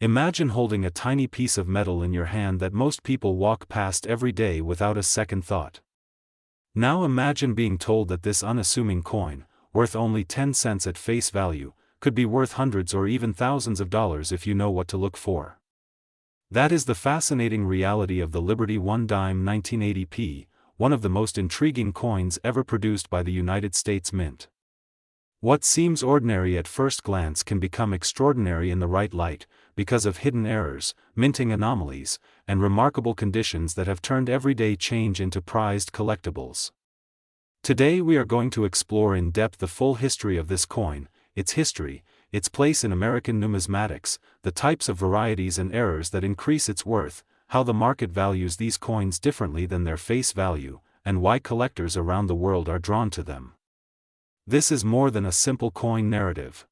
Imagine holding a tiny piece of metal in your hand that most people walk past every day without a second thought. Now imagine being told that this unassuming coin, worth only 10 cents at face value, could be worth hundreds or even thousands of dollars if you know what to look for. That is the fascinating reality of the Liberty One Dime 1980p, one of the most intriguing coins ever produced by the United States Mint. What seems ordinary at first glance can become extraordinary in the right light, because of hidden errors, minting anomalies, and remarkable conditions that have turned everyday change into prized collectibles. Today we are going to explore in depth the full history of this coin, its history, its place in American numismatics, the types of varieties and errors that increase its worth, how the market values these coins differently than their face value, and why collectors around the world are drawn to them. This is more than a simple coin narrative.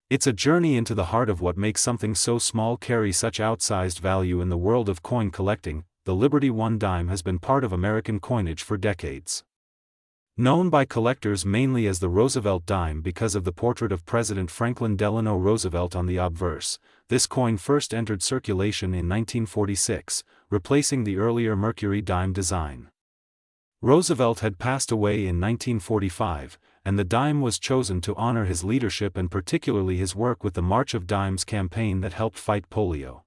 It's a journey into the heart of what makes something so small carry such outsized value in the world of coin collecting. The Liberty One Dime has been part of American coinage for decades. Known by collectors mainly as the Roosevelt dime because of the portrait of President Franklin Delano Roosevelt on the obverse, this coin first entered circulation in 1946, replacing the earlier Mercury dime design. Roosevelt had passed away in 1945, and the dime was chosen to honor his leadership and particularly his work with the March of Dimes campaign that helped fight polio.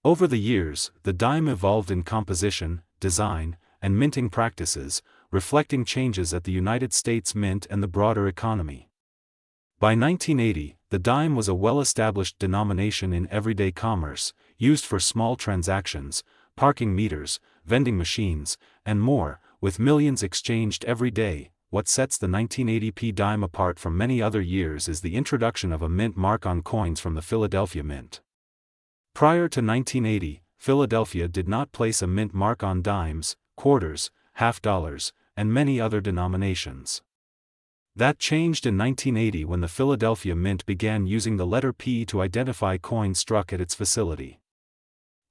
Over the years, the dime evolved in composition, design, and minting practices, reflecting changes at the United States Mint and the broader economy. By 1980, the dime was a well-established denomination in everyday commerce, used for small transactions, parking meters, vending machines, and more, with millions exchanged every day. What sets the 1980p dime apart from many other years is the introduction of a mint mark on coins from the Philadelphia Mint. Prior to 1980, Philadelphia did not place a mint mark on dimes, quarters, half dollars, and many other denominations. That changed in 1980 when the Philadelphia Mint began using the letter P to identify coins struck at its facility.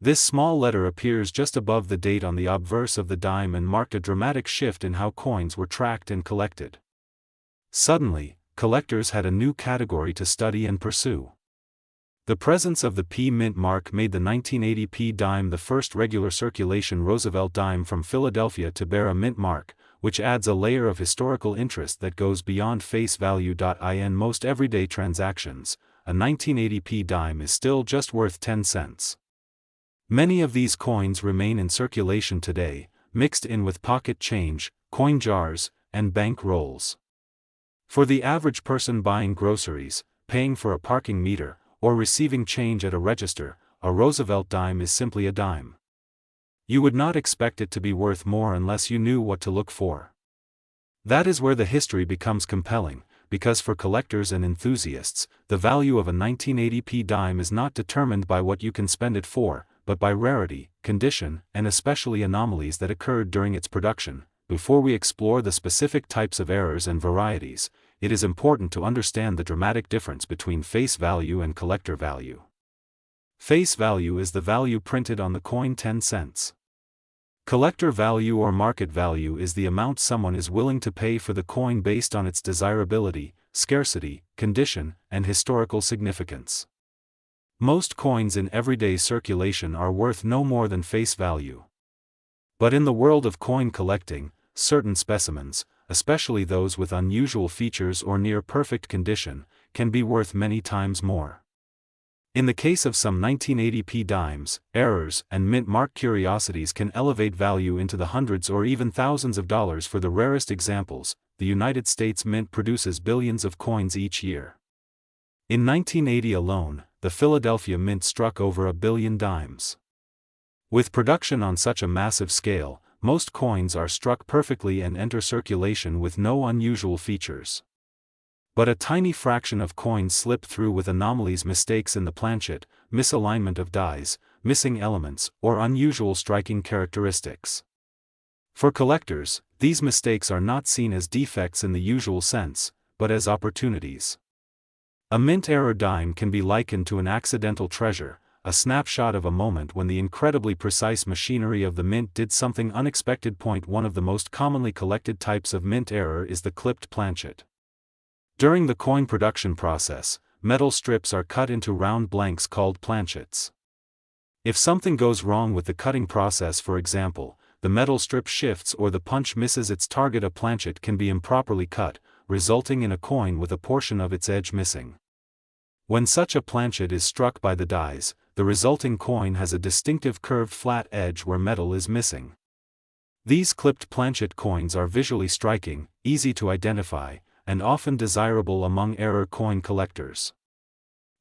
This small letter appears just above the date on the obverse of the dime and marked a dramatic shift in how coins were tracked and collected. Suddenly, collectors had a new category to study and pursue. The presence of the P mint mark made the 1980p dime the first regular circulation Roosevelt dime from Philadelphia to bear a mint mark, which adds a layer of historical interest that goes beyond face value. In most everyday transactions, a 1980p dime is still just worth 10 cents. Many of these coins remain in circulation today, mixed in with pocket change, coin jars, and bank rolls. For the average person buying groceries, paying for a parking meter, or receiving change at a register, a Roosevelt dime is simply a dime. You would not expect it to be worth more unless you knew what to look for. That is where the history becomes compelling, because for collectors and enthusiasts, the value of a 1980p dime is not determined by what you can spend it for, but by rarity, condition, and especially anomalies that occurred during its production. Before we explore the specific types of errors and varieties, it is important to understand the dramatic difference between face value and collector value. Face value is the value printed on the coin 10 cents. Collector value or market value is the amount someone is willing to pay for the coin based on its desirability, scarcity, condition, and historical significance. Most coins in everyday circulation are worth no more than face value. But in the world of coin collecting, certain specimens, especially those with unusual features or near perfect condition, can be worth many times more. In the case of some 1980p dimes, errors and mint mark curiosities can elevate value into the hundreds or even thousands of dollars. For the rarest examples, the United States Mint produces billions of coins each year. In 1980 alone, the Philadelphia Mint struck over 1 billion dimes. With production on such a massive scale, most coins are struck perfectly and enter circulation with no unusual features. But a tiny fraction of coins slip through with anomalies, mistakes in the planchet, misalignment of dies, missing elements, or unusual striking characteristics. For collectors, these mistakes are not seen as defects in the usual sense, but as opportunities. A mint error dime can be likened to an accidental treasure, a snapshot of a moment when the incredibly precise machinery of the mint did something unexpected. One of the most commonly collected types of mint error is the clipped planchet. During the coin production process, metal strips are cut into round blanks called planchets. If something goes wrong with the cutting process, for example, the metal strip shifts or the punch misses its target, a planchet can be improperly cut, resulting in a coin with a portion of its edge missing. When such a planchet is struck by the dies, the resulting coin has a distinctive curved flat edge where metal is missing. These clipped planchet coins are visually striking, easy to identify, and often desirable among error coin collectors.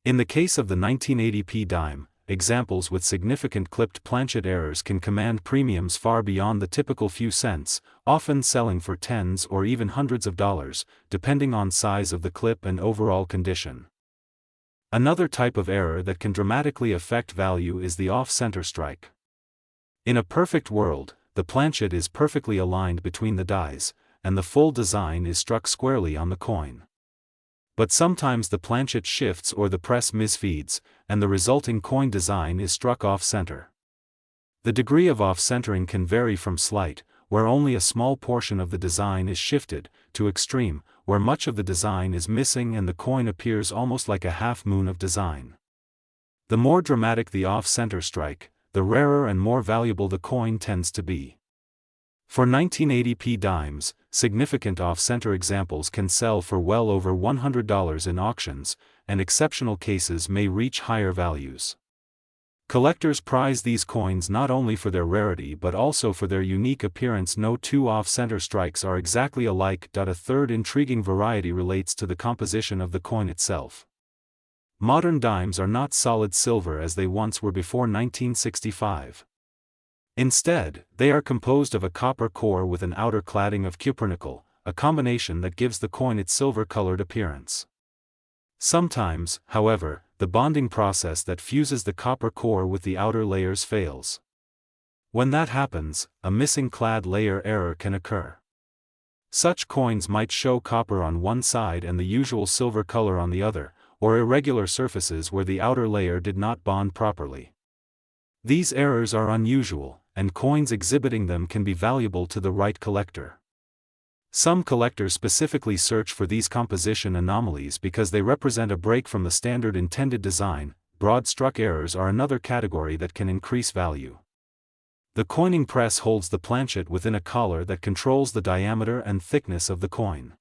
In the case of the 1980p dime, examples with significant clipped planchet errors can command premiums far beyond the typical few cents, often selling for tens or even hundreds of dollars, depending on size of the clip and overall condition. Another type of error that can dramatically affect value is the off-center strike. In a perfect world, the planchet is perfectly aligned between the dies, and the full design is struck squarely on the coin. But sometimes the planchet shifts or the press misfeeds, and the resulting coin design is struck off-center. The degree of off-centering can vary from slight, where only a small portion of the design is shifted, to extreme, where much of the design is missing and the coin appears almost like a half-moon of design. The more dramatic the off-center strike, the rarer and more valuable the coin tends to be. For 1980p dimes, significant off-center examples can sell for well over $100 in auctions, and exceptional cases may reach higher values. Collectors prize these coins not only for their rarity but also for their unique appearance. No two off-center strikes are exactly alike. A third intriguing variety relates to the composition of the coin itself. Modern dimes are not solid silver as they once were before 1965. Instead, they are composed of a copper core with an outer cladding of cupronickel, a combination that gives the coin its silver-colored appearance. Sometimes, however, the bonding process that fuses the copper core with the outer layers fails. When that happens, a missing clad layer error can occur. Such coins might show copper on one side and the usual silver color on the other, or irregular surfaces where the outer layer did not bond properly. These errors are unusual, and coins exhibiting them can be valuable to the right collector. Some collectors specifically search for these composition anomalies because they represent a break from the standard intended design. Broad struck errors are another category that can increase value. The coining press holds the planchet within a collar that controls the diameter and thickness of the coin.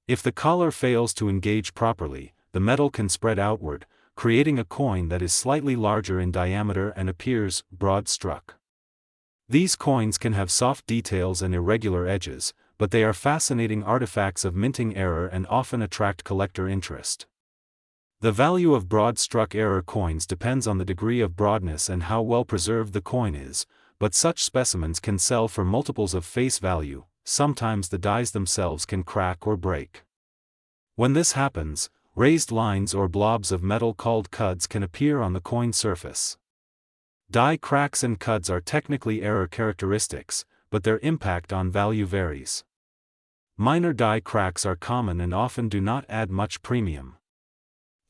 If the collar fails to engage properly, the metal can spread outward, creating a coin that is slightly larger in diameter and appears broad struck. These coins can have soft details and irregular edges, but they are fascinating artifacts of minting error and often attract collector interest. The value of broad-struck error coins depends on the degree of broadness and how well preserved the coin is, but such specimens can sell for multiples of face value. Sometimes the dies themselves can crack or break. When this happens, raised lines or blobs of metal called cuds can appear on the coin surface. Die cracks and cuds are technically error characteristics, but their impact on value varies. Minor die cracks are common and often do not add much premium.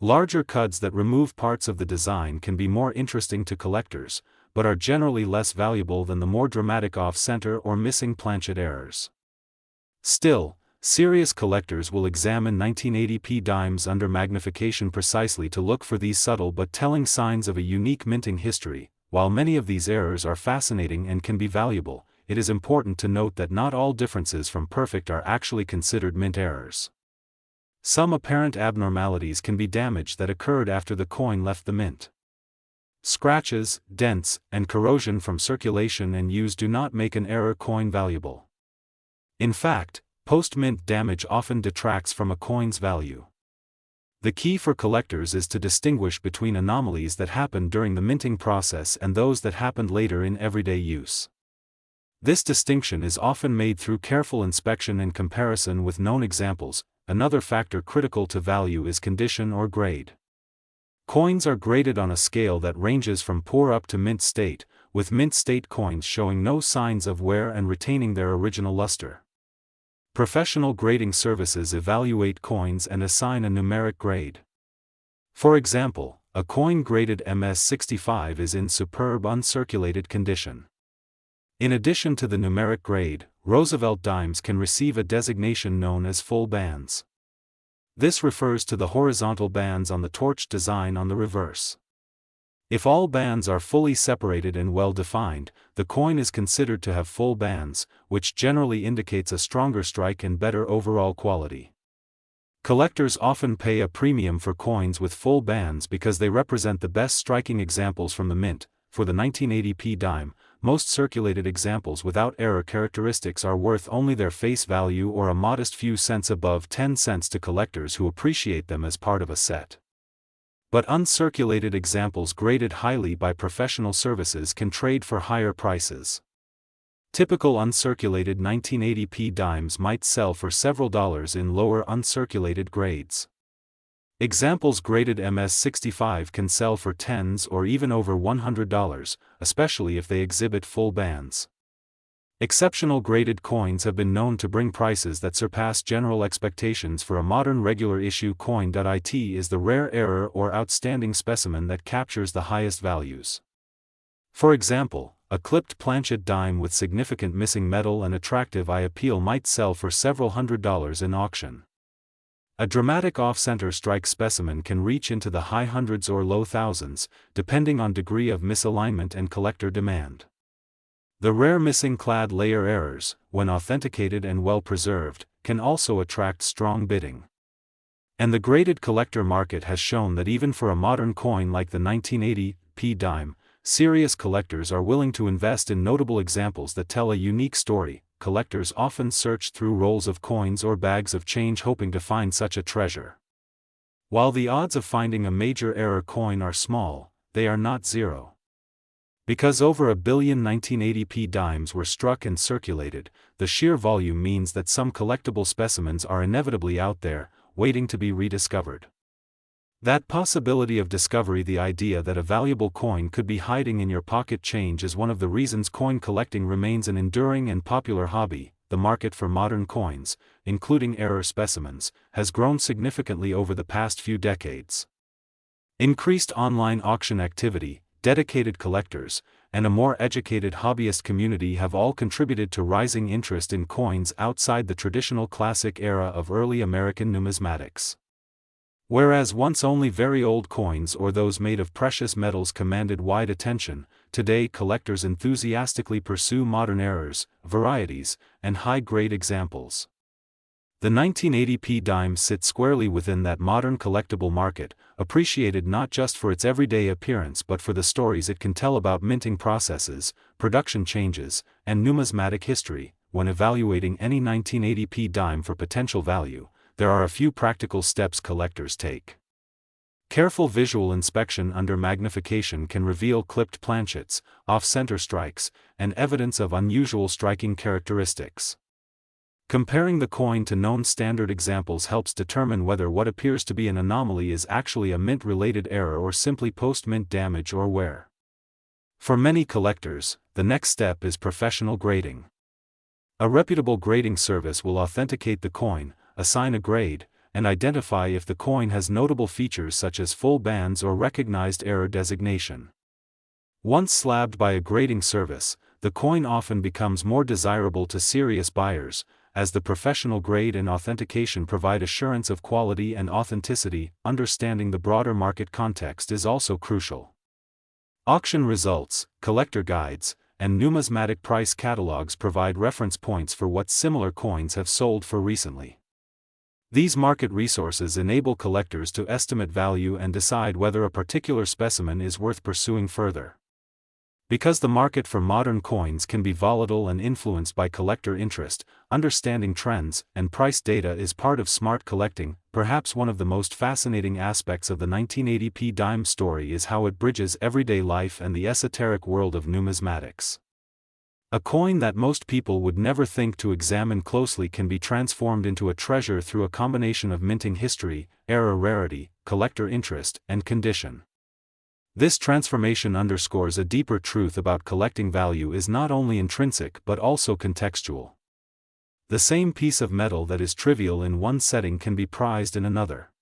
Larger cuds that remove parts of the design can be more interesting to collectors, but are generally less valuable than the more dramatic off-center or missing planchet errors. Still, serious collectors will examine 1980p dimes under magnification precisely to look for these subtle but telling signs of a unique minting history. While many of these errors are fascinating and can be valuable, it is important to note that not all differences from perfect are actually considered mint errors. Some apparent abnormalities can be damage that occurred after the coin left the mint. Scratches, dents, and corrosion from circulation and use do not make an error coin valuable. In fact, post-mint damage often detracts from a coin's value. The key for collectors is to distinguish between anomalies that happened during the minting process and those that happened later in everyday use. This distinction is often made through careful inspection and comparison with known examples. Another factor critical to value is condition or grade. Coins are graded on a scale that ranges from poor up to mint state, with mint state coins showing no signs of wear and retaining their original luster. Professional grading services evaluate coins and assign a numeric grade. For example, a coin graded MS-65 is in superb uncirculated condition. In addition to the numeric grade, Roosevelt dimes can receive a designation known as full bands. This refers to the horizontal bands on the torch design on the reverse. If all bands are fully separated and well defined, the coin is considered to have full bands, which generally indicates a stronger strike and better overall quality. Collectors often pay a premium for coins with full bands because they represent the best striking examples from the mint. For the 1980p dime, most circulated examples without error characteristics are worth only their face value or a modest few cents above 10 cents to collectors who appreciate them as part of a set. But uncirculated examples graded highly by professional services can trade for higher prices. Typical uncirculated 1980p dimes might sell for several dollars in lower uncirculated grades. Examples graded MS-65 can sell for tens or even over $100, especially if they exhibit full bands. Exceptional graded coins have been known to bring prices that surpass general expectations for a modern regular issue coin. It is the rare error or outstanding specimen that captures the highest values. For example, a clipped planchet dime with significant missing metal and attractive eye appeal might sell for several $100s in auction. A dramatic off-center strike specimen can reach into the high hundreds or low thousands, depending on degree of misalignment and collector demand. The rare missing clad layer errors, when authenticated and well preserved, can also attract strong bidding. And the graded collector market has shown that even for a modern coin like the 1980p dime, serious collectors are willing to invest in notable examples that tell a unique story. Collectors often search through rolls of coins or bags of change hoping to find such a treasure. While the odds of finding a major error coin are small, they are not zero. Because over 1 billion 1980p dimes were struck and circulated, the sheer volume means that some collectible specimens are inevitably out there, waiting to be rediscovered. That possibility of discovery, the idea that a valuable coin could be hiding in your pocket change, is one of the reasons coin collecting remains an enduring and popular hobby. The market for modern coins, including error specimens, has grown significantly over the past few decades. Increased online auction activity, dedicated collectors, and a more educated hobbyist community have all contributed to rising interest in coins outside the traditional classic era of early American numismatics. Whereas once only very old coins or those made of precious metals commanded wide attention, today collectors enthusiastically pursue modern errors, varieties, and high-grade examples. The 1980p dime sits squarely within that modern collectible market, appreciated not just for its everyday appearance but for the stories it can tell about minting processes, production changes, and numismatic history. When evaluating any 1980p dime for potential value, there are a few practical steps collectors take. Careful visual inspection under magnification can reveal clipped planchets, off-center strikes, and evidence of unusual striking characteristics. Comparing the coin to known standard examples helps determine whether what appears to be an anomaly is actually a mint-related error or simply post-mint damage or wear. For many collectors, the next step is professional grading. A reputable grading service will authenticate the coin, assign a grade, and identify if the coin has notable features such as full bands or recognized error designation. Once slabbed by a grading service, the coin often becomes more desirable to serious buyers, as the professional grade and authentication provide assurance of quality and authenticity. Understanding the broader market context is also crucial. Auction results, collector guides, and numismatic price catalogs provide reference points for what similar coins have sold for recently. These market resources enable collectors to estimate value and decide whether a particular specimen is worth pursuing further. Because the market for modern coins can be volatile and influenced by collector interest, understanding trends and price data is part of smart collecting. Perhaps one of the most fascinating aspects of the 1980p dime story is how it bridges everyday life and the esoteric world of numismatics. A coin that most people would never think to examine closely can be transformed into a treasure through a combination of minting history, error rarity, collector interest, and condition. This transformation underscores a deeper truth about collecting: value is not only intrinsic but also contextual. The same piece of metal that is trivial in one setting can be prized in another.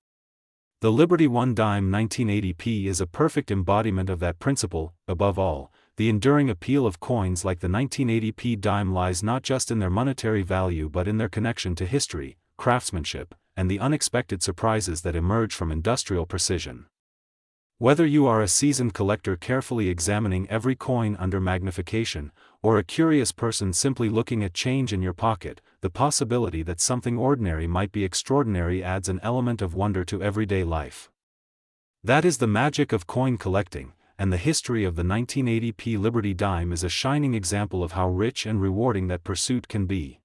The Liberty One dime 1980p is a perfect embodiment of that principle. Above all, the enduring appeal of coins like the 1980p dime lies not just in their monetary value but in their connection to history, craftsmanship, and the unexpected surprises that emerge from industrial precision. Whether you are a seasoned collector carefully examining every coin under magnification, or a curious person simply looking at change in your pocket, the possibility that something ordinary might be extraordinary adds an element of wonder to everyday life. That is the magic of coin collecting, and the history of the 1980p Liberty dime is a shining example of how rich and rewarding that pursuit can be.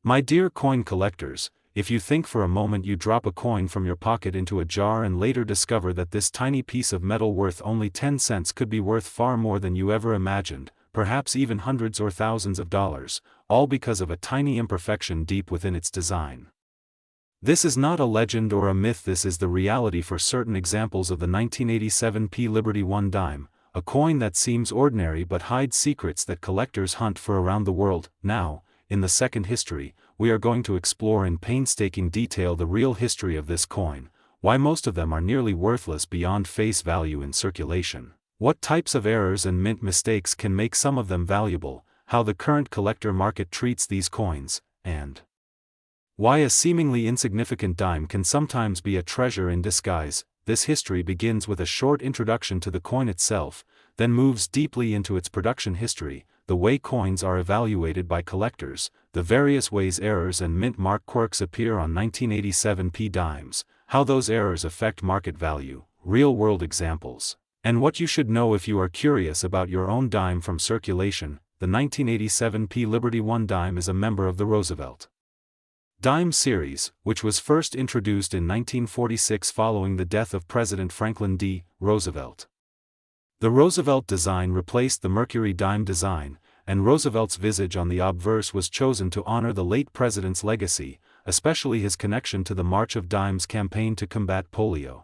My dear coin collectors, if you think for a moment you drop a coin from your pocket into a jar and later discover that this tiny piece of metal worth only 10 cents could be worth far more than you ever imagined, perhaps even hundreds or thousands of dollars, all because of a tiny imperfection deep within its design. This is not a legend or a myth, this is the reality for certain examples of the 1987p Liberty 1 dime, a coin that seems ordinary but hides secrets that collectors hunt for around the world. Now, in the second history, we are going to explore in painstaking detail the real history of this coin, why most of them are nearly worthless beyond face value in circulation, what types of errors and mint mistakes can make some of them valuable, how the current collector market treats these coins, and why a seemingly insignificant dime can sometimes be a treasure in disguise. This history begins with a short introduction to the coin itself, then moves deeply into its production history, the way coins are evaluated by collectors, the various ways errors and mint mark quirks appear on 1987p dimes, how those errors affect market value, real-world examples, and what you should know if you are curious about your own dime from circulation. The 1987p Liberty 1 dime is a member of the Roosevelt dime series, which was first introduced in 1946 following the death of President Franklin D. Roosevelt. The Roosevelt design replaced the Mercury dime design, and Roosevelt's visage on the obverse was chosen to honor the late president's legacy, especially his connection to the March of Dimes campaign to combat polio.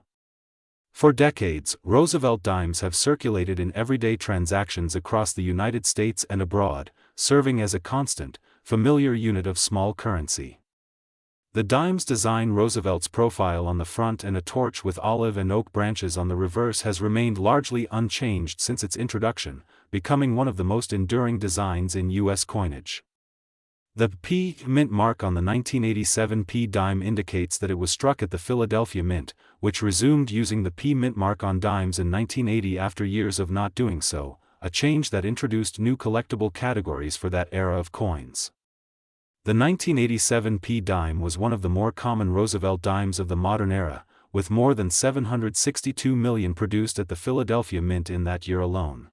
For decades, Roosevelt dimes have circulated in everyday transactions across the United States and abroad, serving as a constant, familiar unit of small currency. The dimes design Roosevelt's profile on the front and a torch with olive and oak branches on the reverse has remained largely unchanged since its introduction, becoming one of the most enduring designs in U.S. coinage. The P mint mark on the 1987p dime indicates that it was struck at the Philadelphia Mint, which resumed using the P mint mark on dimes in 1980 after years of not doing so, a change that introduced new collectible categories for that era of coins. The 1987p dime was one of the more common Roosevelt dimes of the modern era, with more than 762 million produced at the Philadelphia Mint in that year alone.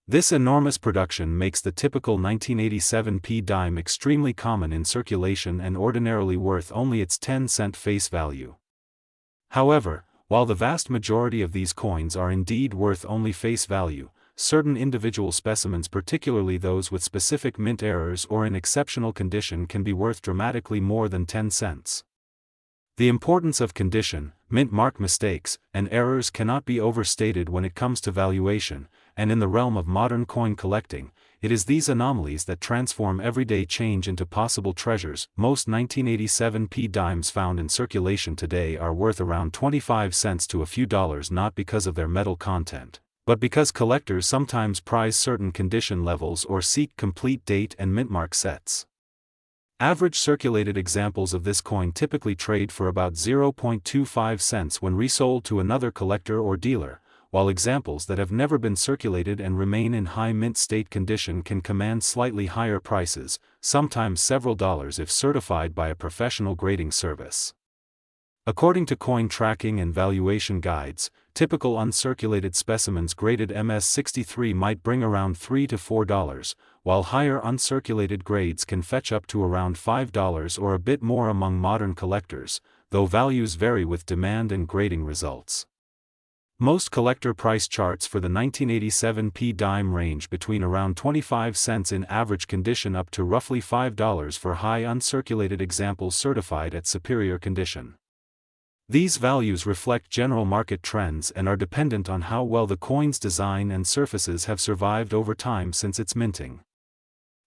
This enormous production makes the typical 1987p dime extremely common in circulation and ordinarily worth only its 10-cent face value. However, while the vast majority of these coins are indeed worth only face value, certain individual specimens, particularly those with specific mint errors or in exceptional condition, can be worth dramatically more than 10 cents. The importance of condition, mint mark mistakes, and errors cannot be overstated when it comes to valuation, and in the realm of modern coin collecting, it is these anomalies that transform everyday change into possible treasures. Most 1987p dimes found in circulation today are worth around 25 cents to a few dollars, not because of their metal content, but because collectors sometimes prize certain condition levels or seek complete date and mint mark sets. Average circulated examples of this coin typically trade for about 0.25 cents when resold to another collector or dealer, while examples that have never been circulated and remain in high mint state condition can command slightly higher prices, sometimes several dollars if certified by a professional grading service. According to coin tracking and valuation guides, typical uncirculated specimens graded MS-63 might bring around $3 to $4, while higher uncirculated grades can fetch up to around $5 or a bit more among modern collectors, though values vary with demand and grading results. Most collector price charts for the 1987p dime range between around 25 cents in average condition up to roughly $5 for high uncirculated examples certified at superior condition. These values reflect general market trends and are dependent on how well the coin's design and surfaces have survived over time since its minting.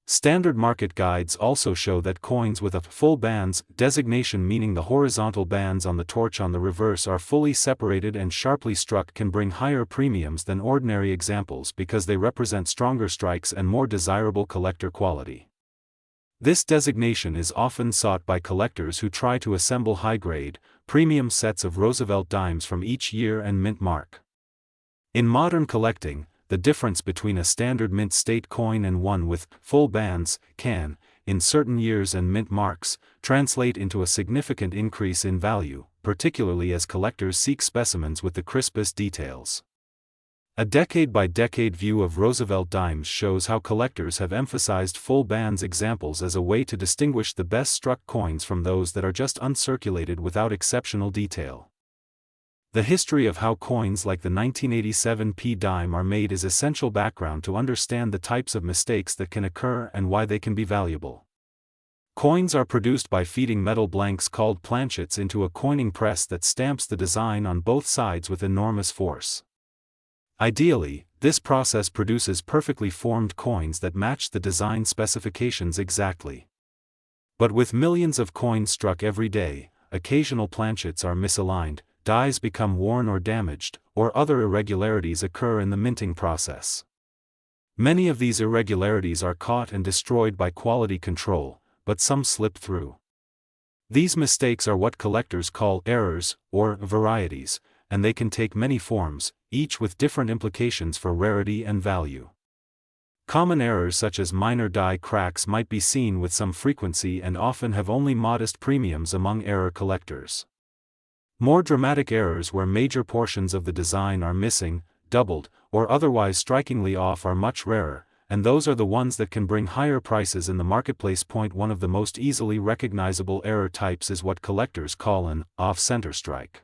Standard market guides also show that coins with a full bands designation, meaning the horizontal bands on the torch on the reverse are fully separated and sharply struck, can bring higher premiums than ordinary examples because they represent stronger strikes and more desirable collector quality. This designation is often sought by collectors who try to assemble high-grade, premium sets of Roosevelt dimes from each year and mint mark. In modern collecting, the difference between a standard mint state coin and one with full bands can, in certain years and mint marks, translate into a significant increase in value, particularly as collectors seek specimens with the crispest details. A decade-by-decade view of Roosevelt dimes shows how collectors have emphasized full bands examples as a way to distinguish the best-struck coins from those that are just uncirculated without exceptional detail. The history of how coins like the 1987 P dime are made is essential background to understand the types of mistakes that can occur and why they can be valuable. Coins are produced by feeding metal blanks called planchets into a coining press that stamps the design on both sides with enormous force. Ideally, this process produces perfectly formed coins that match the design specifications exactly. But with millions of coins struck every day, occasional planchets are misaligned, dies become worn or damaged, or other irregularities occur in the minting process. Many of these irregularities are caught and destroyed by quality control, but some slip through. These mistakes are what collectors call errors, or varieties, and they can take many forms, each with different implications for rarity and value. Common errors such as minor die cracks might be seen with some frequency and often have only modest premiums among error collectors. More dramatic errors where major portions of the design are missing, doubled, or otherwise strikingly off are much rarer, and those are the ones that can bring higher prices in the marketplace. One of the most easily recognizable error types is what collectors call an off-center strike.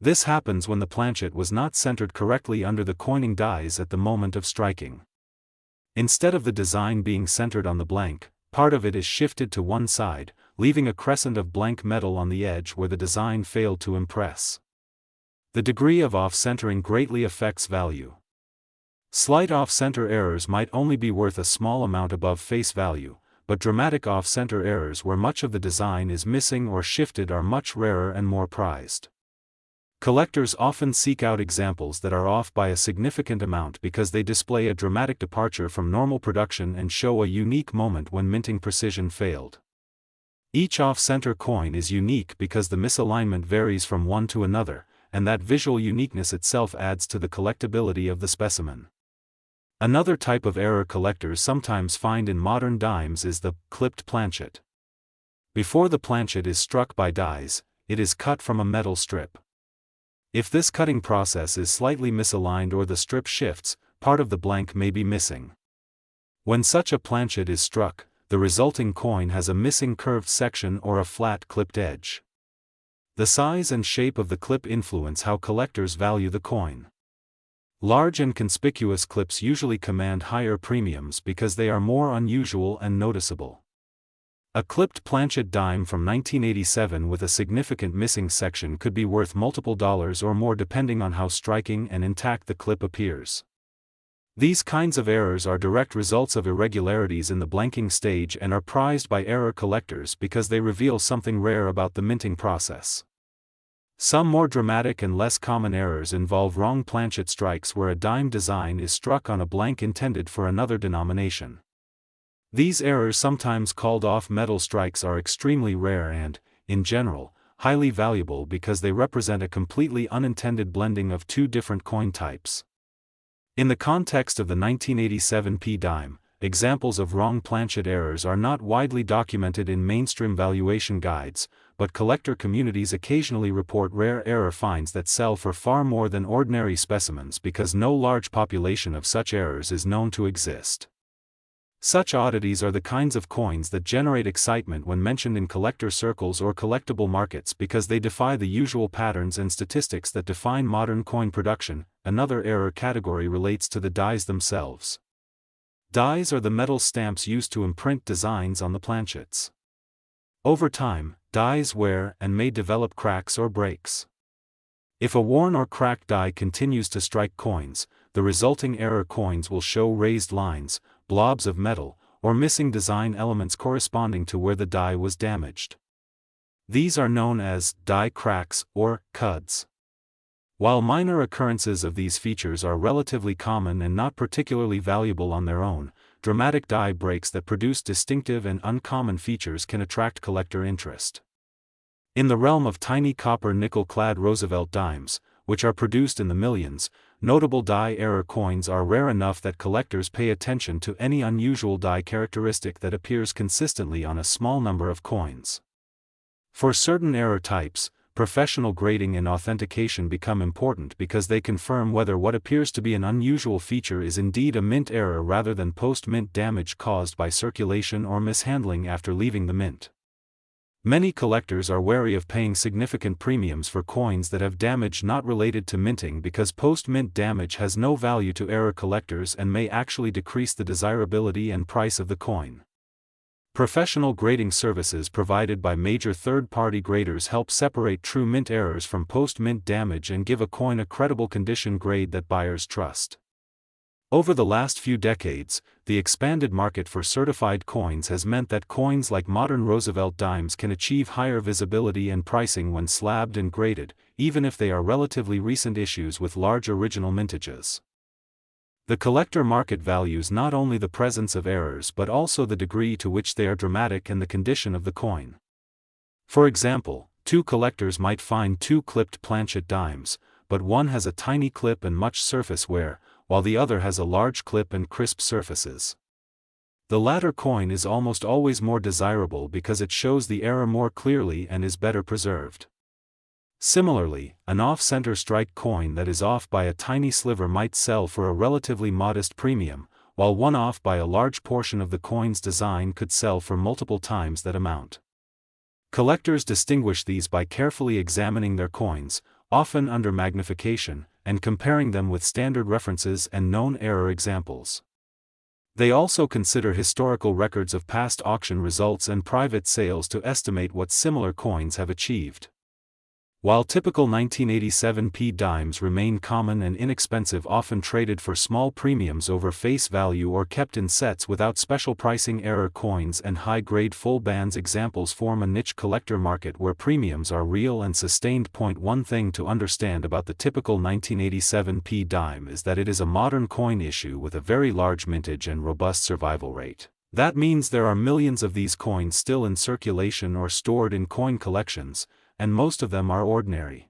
This happens when the planchet was not centered correctly under the coining dies at the moment of striking. Instead of the design being centered on the blank, part of it is shifted to one side, leaving a crescent of blank metal on the edge where the design failed to impress. The degree of off-centering greatly affects value. Slight off-center errors might only be worth a small amount above face value, but dramatic off-center errors where much of the design is missing or shifted are much rarer and more prized. Collectors often seek out examples that are off by a significant amount because they display a dramatic departure from normal production and show a unique moment when minting precision failed. Each off-center coin is unique because the misalignment varies from one to another, and that visual uniqueness itself adds to the collectability of the specimen. Another type of error collectors sometimes find in modern dimes is the clipped planchet. Before the planchet is struck by dies, it is cut from a metal strip. If this cutting process is slightly misaligned or the strip shifts, part of the blank may be missing. When such a planchet is struck, the resulting coin has a missing curved section or a flat clipped edge. The size and shape of the clip influence how collectors value the coin. Large and conspicuous clips usually command higher premiums because they are more unusual and noticeable. A clipped planchet dime from 1987 with a significant missing section could be worth multiple dollars or more depending on how striking and intact the clip appears. These kinds of errors are direct results of irregularities in the blanking stage and are prized by error collectors because they reveal something rare about the minting process. Some more dramatic and less common errors involve wrong planchet strikes where a dime design is struck on a blank intended for another denomination. These errors, sometimes called off-metal strikes, are extremely rare and, in general, highly valuable because they represent a completely unintended blending of two different coin types. In the context of the 1987 P dime, examples of wrong planchet errors are not widely documented in mainstream valuation guides, but collector communities occasionally report rare error finds that sell for far more than ordinary specimens because no large population of such errors is known to exist. Such oddities are the kinds of coins that generate excitement when mentioned in collector circles or collectible markets because they defy the usual patterns and statistics that define modern coin production. Another error category relates to the dies themselves. Dies are the metal stamps used to imprint designs on the planchets. Over time, dies wear and may develop cracks or breaks. If a worn or cracked die continues to strike coins, the resulting error coins will show raised lines, blobs of metal, or missing design elements corresponding to where the die was damaged. These are known as die cracks or cuds. While minor occurrences of these features are relatively common and not particularly valuable on their own, dramatic die breaks that produce distinctive and uncommon features can attract collector interest. In the realm of tiny copper nickel-clad Roosevelt dimes, which are produced in the millions, notable die error coins are rare enough that collectors pay attention to any unusual die characteristic that appears consistently on a small number of coins. For certain error types, professional grading and authentication become important because they confirm whether what appears to be an unusual feature is indeed a mint error rather than post-mint damage caused by circulation or mishandling after leaving the mint. Many collectors are wary of paying significant premiums for coins that have damage not related to minting because post-mint damage has no value to error collectors and may actually decrease the desirability and price of the coin. Professional grading services provided by major third-party graders help separate true mint errors from post-mint damage and give a coin a credible condition grade that buyers trust. Over the last few decades, the expanded market for certified coins has meant that coins like modern Roosevelt dimes can achieve higher visibility and pricing when slabbed and graded, even if they are relatively recent issues with large original mintages. The collector market values not only the presence of errors but also the degree to which they are dramatic and the condition of the coin. For example, two collectors might find two clipped planchet dimes, but one has a tiny clip and much surface wear, while the other has a large clip and crisp surfaces. The latter coin is almost always more desirable because it shows the error more clearly and is better preserved. Similarly, an off-center strike coin that is off by a tiny sliver might sell for a relatively modest premium, while one off by a large portion of the coin's design could sell for multiple times that amount. Collectors distinguish these by carefully examining their coins, often under magnification, and comparing them with standard references and known error examples. They also consider historical records of past auction results and private sales to estimate what similar coins have achieved. While typical 1987 P dimes remain common and inexpensive, often traded for small premiums over face value or kept in sets without special pricing, error coins and high-grade full bands examples form a niche collector market where premiums are real and sustained. One thing to understand about the typical 1987 P dime is that it is a modern coin issue with a very large mintage and robust survival rate. That means there are millions of these coins still in circulation or stored in coin collections, and most of them are ordinary.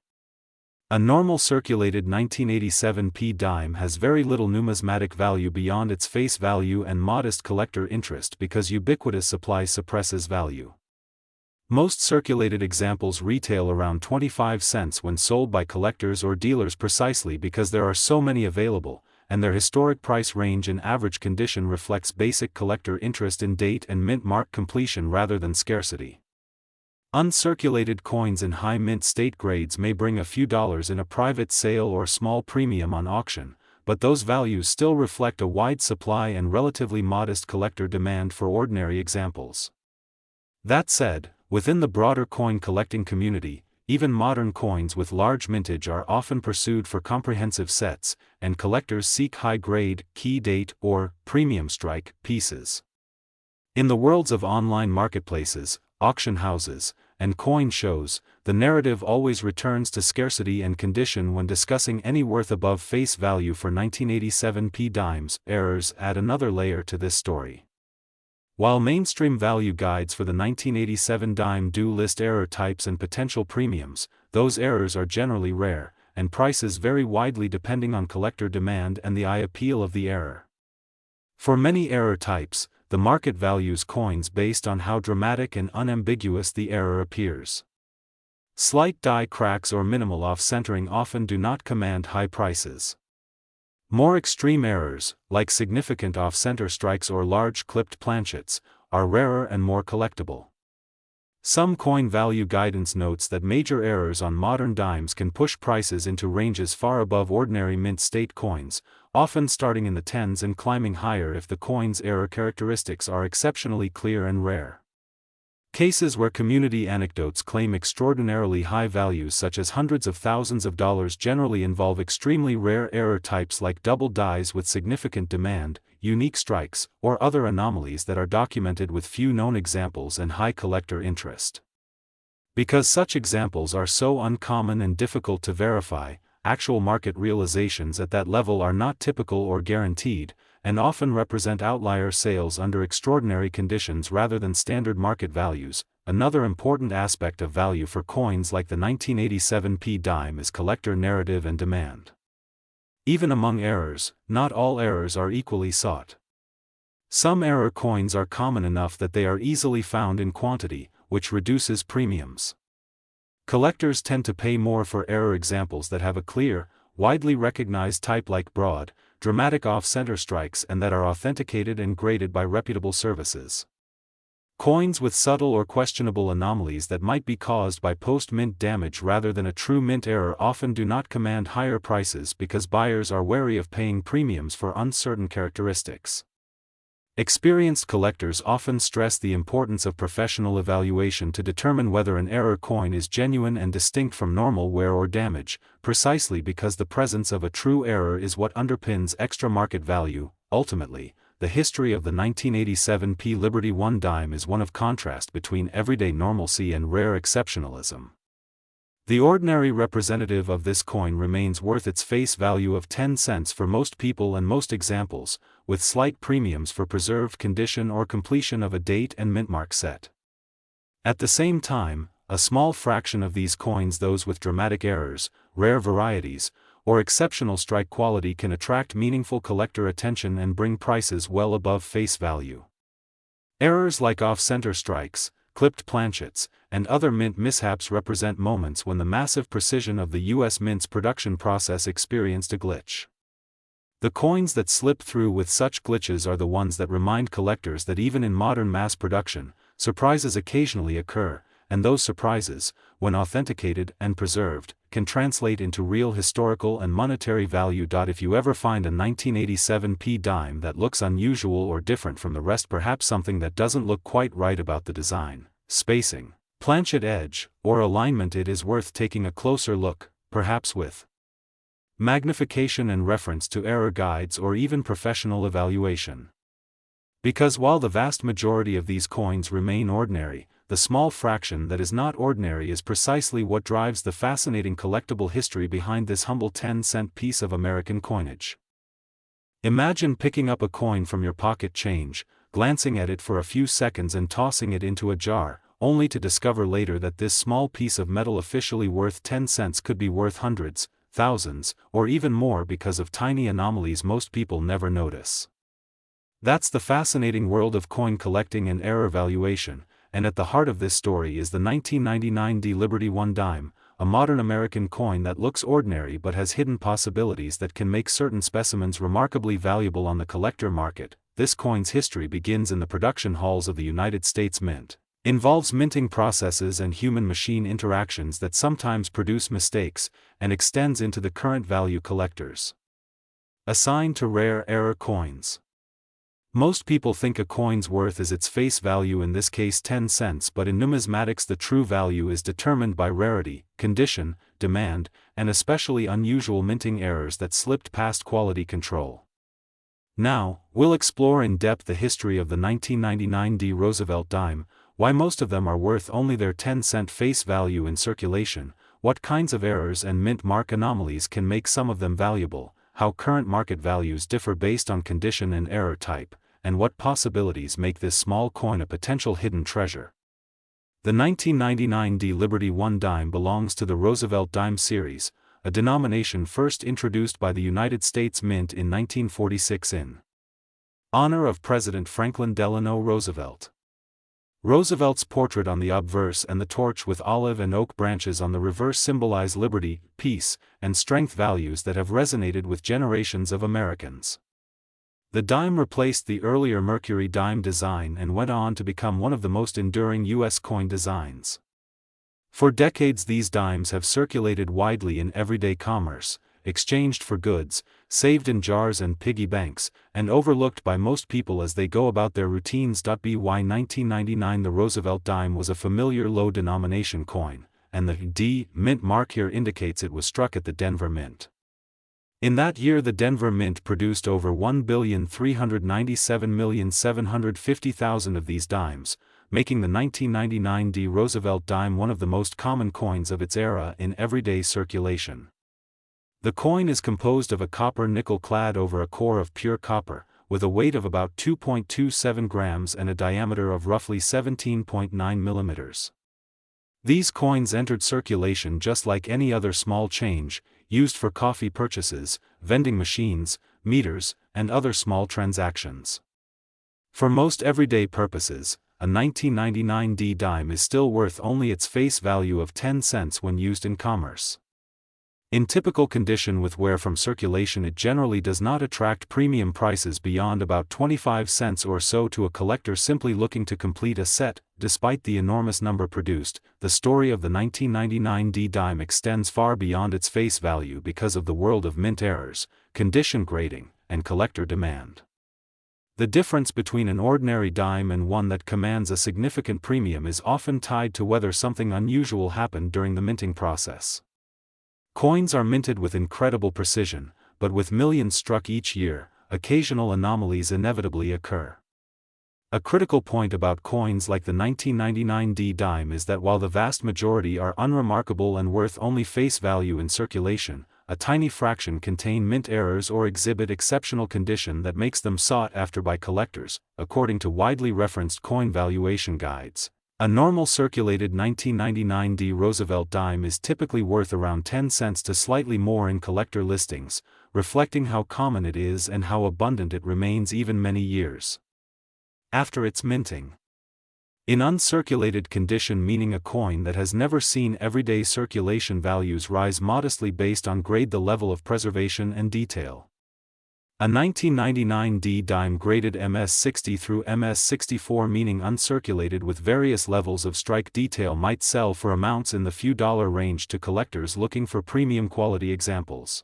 A normal circulated 1987 P dime has very little numismatic value beyond its face value and modest collector interest because ubiquitous supply suppresses value. Most circulated examples retail around 25 cents when sold by collectors or dealers precisely because there are so many available, and their historic price range and average condition reflects basic collector interest in date and mint mark completion rather than scarcity. Uncirculated coins in high mint state grades may bring a few dollars in a private sale or small premium on auction, but those values still reflect a wide supply and relatively modest collector demand for ordinary examples. That said, within the broader coin collecting community, even modern coins with large mintage are often pursued for comprehensive sets, and collectors seek high-grade, key date, or premium strike pieces. In the worlds of online marketplaces, auction houses, and coin shows, the narrative always returns to scarcity and condition when discussing any worth above face value for 1987 P dimes. Errors add another layer to this story. While mainstream value guides for the 1987 dime do list error types and potential premiums, those errors are generally rare, and prices vary widely depending on collector demand and the eye appeal of the error. For many error types, the market values coins based on how dramatic and unambiguous the error appears. Slight die cracks or minimal off-centering often do not command high prices. More extreme errors, like significant off-center strikes or large clipped planchets, are rarer and more collectible. Some coin value guidance notes that major errors on modern dimes can push prices into ranges far above ordinary mint state coins, often starting in the tens and climbing higher if the coin's error characteristics are exceptionally clear and rare. Cases where community anecdotes claim extraordinarily high values such as hundreds of thousands of dollars generally involve extremely rare error types like double dies with significant demand, unique strikes, or other anomalies that are documented with few known examples and high collector interest. Because such examples are so uncommon and difficult to verify, actual market realizations at that level are not typical or guaranteed, and often represent outlier sales under extraordinary conditions rather than standard market values. Another important aspect of value for coins like the 1987 P dime is collector narrative and demand. Even among errors, not all errors are equally sought. Some error coins are common enough that they are easily found in quantity, which reduces premiums. Collectors tend to pay more for error examples that have a clear, widely recognized type like broad, dramatic off-center strikes and that are authenticated and graded by reputable services. Coins with subtle or questionable anomalies that might be caused by post-mint damage rather than a true mint error often do not command higher prices because buyers are wary of paying premiums for uncertain characteristics. Experienced collectors often stress the importance of professional evaluation to determine whether an error coin is genuine and distinct from normal wear or damage, precisely because the presence of a true error is what underpins extra market value. Ultimately, the history of the 1987 P Liberty 1 dime is one of contrast between everyday normalcy and rare exceptionalism. The ordinary representative of this coin remains worth its face value of 10 cents for most people and most examples, with slight premiums for preserved condition or completion of a date and mintmark set. At the same time, a small fraction of these coins, those with dramatic errors, rare varieties, or exceptional strike quality, can attract meaningful collector attention and bring prices well above face value. Errors like off-center strikes, clipped planchets, and other mint mishaps represent moments when the massive precision of the U.S. Mint's production process experienced a glitch. The coins that slip through with such glitches are the ones that remind collectors that even in modern mass production, surprises occasionally occur, and those surprises, when authenticated and preserved, can translate into real historical and monetary value. If you ever find a 1987 P dime that looks unusual or different from the rest, perhaps something that doesn't look quite right about the design, spacing, planchet edge, or alignment, it is worth taking a closer look, perhaps with magnification and reference to error guides or even professional evaluation. Because while the vast majority of these coins remain ordinary, the small fraction that is not ordinary is precisely what drives the fascinating collectible history behind this humble 10-cent piece of American coinage. Imagine picking up a coin from your pocket change, glancing at it for a few seconds and tossing it into a jar, only to discover later that this small piece of metal officially worth 10 cents could be worth hundreds, thousands, or even more because of tiny anomalies most people never notice. That's the fascinating world of coin collecting and error valuation, and at the heart of this story is the 1999 D Liberty 1 dime, a modern American coin that looks ordinary but has hidden possibilities that can make certain specimens remarkably valuable on the collector market. This coin's history begins in the production halls of the United States Mint, involves minting processes and human-machine interactions that sometimes produce mistakes, and extends into the current value collectors. Assigned to rare error coins. Most people think a coin's worth is its face value, in this case 10 cents, but in numismatics the true value is determined by rarity, condition, demand, and especially unusual minting errors that slipped past quality control. Now, we'll explore in depth the history of the 1999 D Roosevelt dime, why most of them are worth only their 10-cent face value in circulation, what kinds of errors and mint mark anomalies can make some of them valuable, how current market values differ based on condition and error type, and what possibilities make this small coin a potential hidden treasure. The 1999 D Liberty 1 dime belongs to the Roosevelt dime series, a denomination first introduced by the United States Mint in 1946 in honor of President Franklin Delano Roosevelt. Roosevelt's portrait on the obverse and the torch with olive and oak branches on the reverse symbolize liberty, peace, and strength, values that have resonated with generations of Americans. The dime replaced the earlier Mercury dime design and went on to become one of the most enduring U.S. coin designs. For decades these dimes have circulated widely in everyday commerce, exchanged for goods, saved in jars and piggy banks, and overlooked by most people as they go about their routines. By 1999 the Roosevelt dime was a familiar low-denomination coin, and the D Mint mark here indicates it was struck at the Denver Mint. In that year the Denver Mint produced over 1,397,750,000 of these dimes, making the 1999 D Roosevelt dime one of the most common coins of its era in everyday circulation. The coin is composed of a copper nickel clad over a core of pure copper, with a weight of about 2.27 grams and a diameter of roughly 17.9 millimeters. These coins entered circulation just like any other small change, used for coffee purchases, vending machines, meters, and other small transactions. For most everyday purposes, a 1999 D dime is still worth only its face value of 10 cents when used in commerce. In typical condition with wear from circulation, it generally does not attract premium prices beyond about 25 cents or so to a collector simply looking to complete a set. Despite the enormous number produced, the story of the 1999 D dime extends far beyond its face value because of the world of mint errors, condition grading, and collector demand. The difference between an ordinary dime and one that commands a significant premium is often tied to whether something unusual happened during the minting process. Coins are minted with incredible precision, but with millions struck each year, occasional anomalies inevitably occur. A critical point about coins like the 1999 D dime is that while the vast majority are unremarkable and worth only face value in circulation, a tiny fraction contain mint errors or exhibit exceptional condition that makes them sought after by collectors, according to widely referenced coin valuation guides. A normal circulated 1999 D Roosevelt dime is typically worth around 10 cents to slightly more in collector listings, reflecting how common it is and how abundant it remains even many years after its minting. In uncirculated condition, meaning a coin that has never seen everyday circulation, values rise modestly based on grade, the level of preservation and detail. A 1999 D dime graded MS-60 through MS-64, meaning uncirculated with various levels of strike detail, might sell for amounts in the few dollar range to collectors looking for premium quality examples.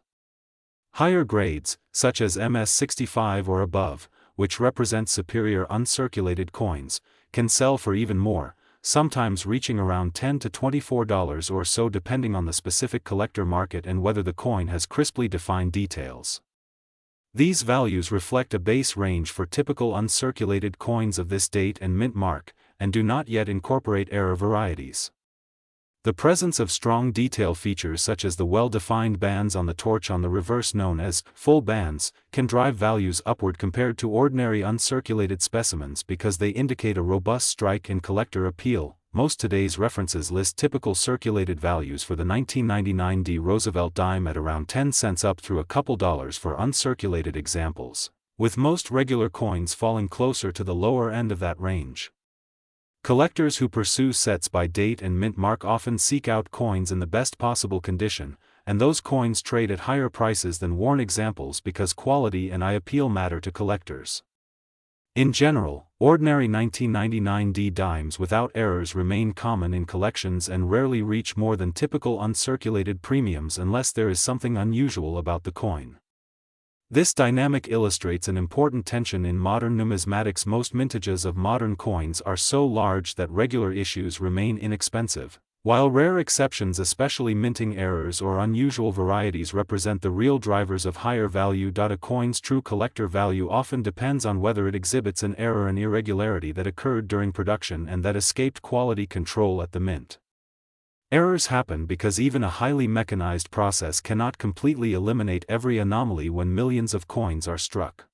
Higher grades, such as MS-65 or above, which represent superior uncirculated coins, can sell for even more, sometimes reaching around $10 to $24 or so depending on the specific collector market and whether the coin has crisply defined details. These values reflect a base range for typical uncirculated coins of this date and mint mark, and do not yet incorporate error varieties. The presence of strong detail features such as the well-defined bands on the torch on the reverse, known as full bands, can drive values upward compared to ordinary uncirculated specimens because they indicate a robust strike and collector appeal. Most today's references list typical circulated values for the 1999 D Roosevelt dime at around 10 cents up through a couple dollars for uncirculated examples, with most regular coins falling closer to the lower end of that range. Collectors who pursue sets by date and mint mark often seek out coins in the best possible condition, and those coins trade at higher prices than worn examples because quality and eye appeal matter to collectors. In general, ordinary 1999 D dimes without errors remain common in collections and rarely reach more than typical uncirculated premiums unless there is something unusual about the coin. This dynamic illustrates an important tension in modern numismatics. Most mintages of modern coins are so large that regular issues remain inexpensive, while rare exceptions, especially minting errors or unusual varieties, represent the real drivers of higher value. A coin's true collector value often depends on whether it exhibits an error, an irregularity that occurred during production and that escaped quality control at the mint. Errors happen because even a highly mechanized process cannot completely eliminate every anomaly when millions of coins are struck.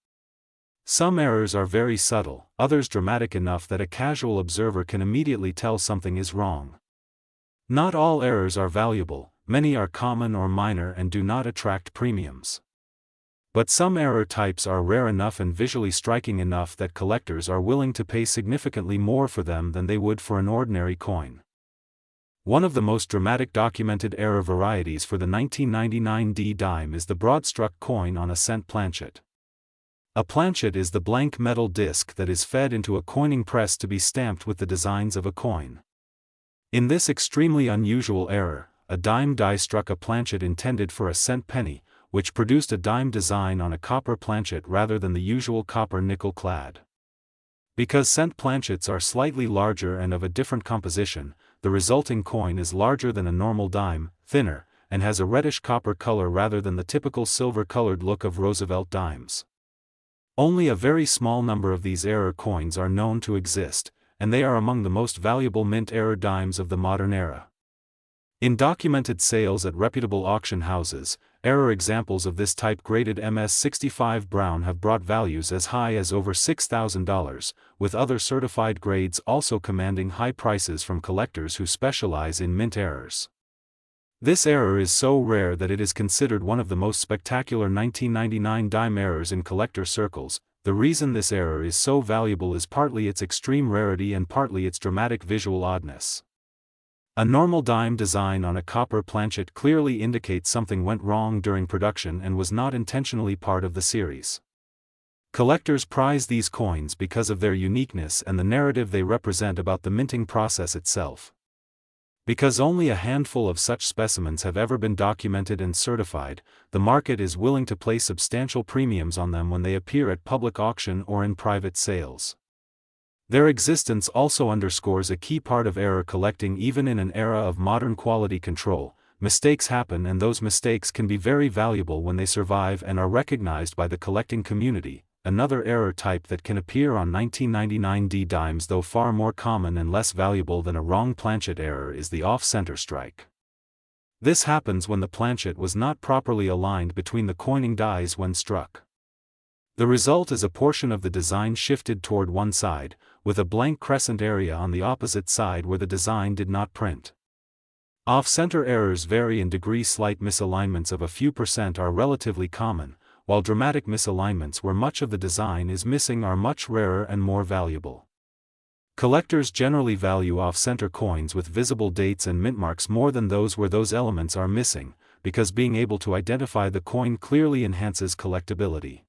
Some errors are very subtle, others dramatic enough that a casual observer can immediately tell something is wrong. Not all errors are valuable, many are common or minor and do not attract premiums. But some error types are rare enough and visually striking enough that collectors are willing to pay significantly more for them than they would for an ordinary coin. One of the most dramatic documented error varieties for the 1999 D dime is the broad-struck coin on a cent planchet. A planchet is the blank metal disc that is fed into a coining press to be stamped with the designs of a coin. In this extremely unusual error, a dime die struck a planchet intended for a cent penny, which produced a dime design on a copper planchet rather than the usual copper nickel clad. Because cent planchets are slightly larger and of a different composition, the resulting coin is larger than a normal dime, thinner, and has a reddish copper color rather than the typical silver-colored look of Roosevelt dimes. Only a very small number of these error coins are known to exist, and they are among the most valuable mint error dimes of the modern era. In documented sales at reputable auction houses, error examples of this type graded MS65 brown have brought values as high as over $6,000, with other certified grades also commanding high prices from collectors who specialize in mint errors. This error is so rare that it is considered one of the most spectacular 1999 dime errors in collector circles. The reason this error is so valuable is partly its extreme rarity and partly its dramatic visual oddness. A normal dime design on a copper planchet clearly indicates something went wrong during production and was not intentionally part of the series. Collectors prize these coins because of their uniqueness and the narrative they represent about the minting process itself. Because only a handful of such specimens have ever been documented and certified, the market is willing to place substantial premiums on them when they appear at public auction or in private sales. Their existence also underscores a key part of error collecting. Even in an era of modern quality control, mistakes happen, and those mistakes can be very valuable when they survive and are recognized by the collecting community. Another error type that can appear on 1999 D dimes, though far more common and less valuable than a wrong planchet error, is the off-center strike. This happens when the planchet was not properly aligned between the coining dies when struck. The result is a portion of the design shifted toward one side, with a blank crescent area on the opposite side where the design did not print. Off-center errors vary in degree. Slight misalignments of a few percent are relatively common, while dramatic misalignments where much of the design is missing are much rarer and more valuable. Collectors generally value off-center coins with visible dates and mint marks more than those where those elements are missing, because being able to identify the coin clearly enhances collectability.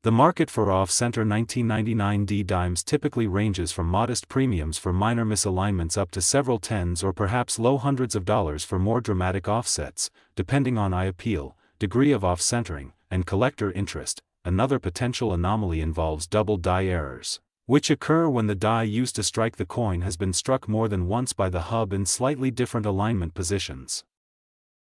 The market for off-center 1999 D dimes typically ranges from modest premiums for minor misalignments up to several tens or perhaps low hundreds of dollars for more dramatic offsets, depending on eye appeal, degree of off-centering, and collector interest. Another potential anomaly involves double die errors, which occur when the die used to strike the coin has been struck more than once by the hub in slightly different alignment positions.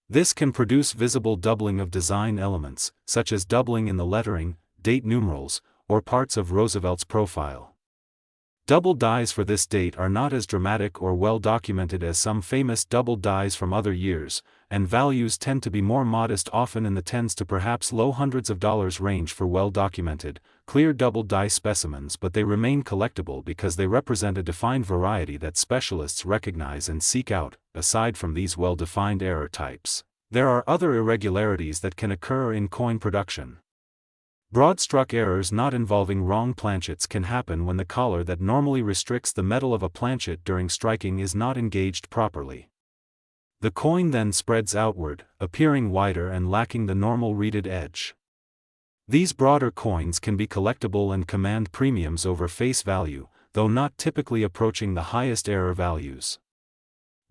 This can produce visible doubling of design elements, such as doubling in the lettering, date numerals, or parts of Roosevelt's profile. Double dies for this date are not as dramatic or well documented as some famous double dies from other years, and values tend to be more modest, often in the tens to perhaps low hundreds of dollars range for well documented, clear double die specimens, but they remain collectible because they represent a defined variety that specialists recognize and seek out. Aside from these well-defined error types, there are other irregularities that can occur in coin production. Broad-struck errors not involving wrong planchets can happen when the collar that normally restricts the metal of a planchet during striking is not engaged properly. The coin then spreads outward, appearing wider and lacking the normal reeded edge. These broader coins can be collectible and command premiums over face value, though not typically approaching the highest error values.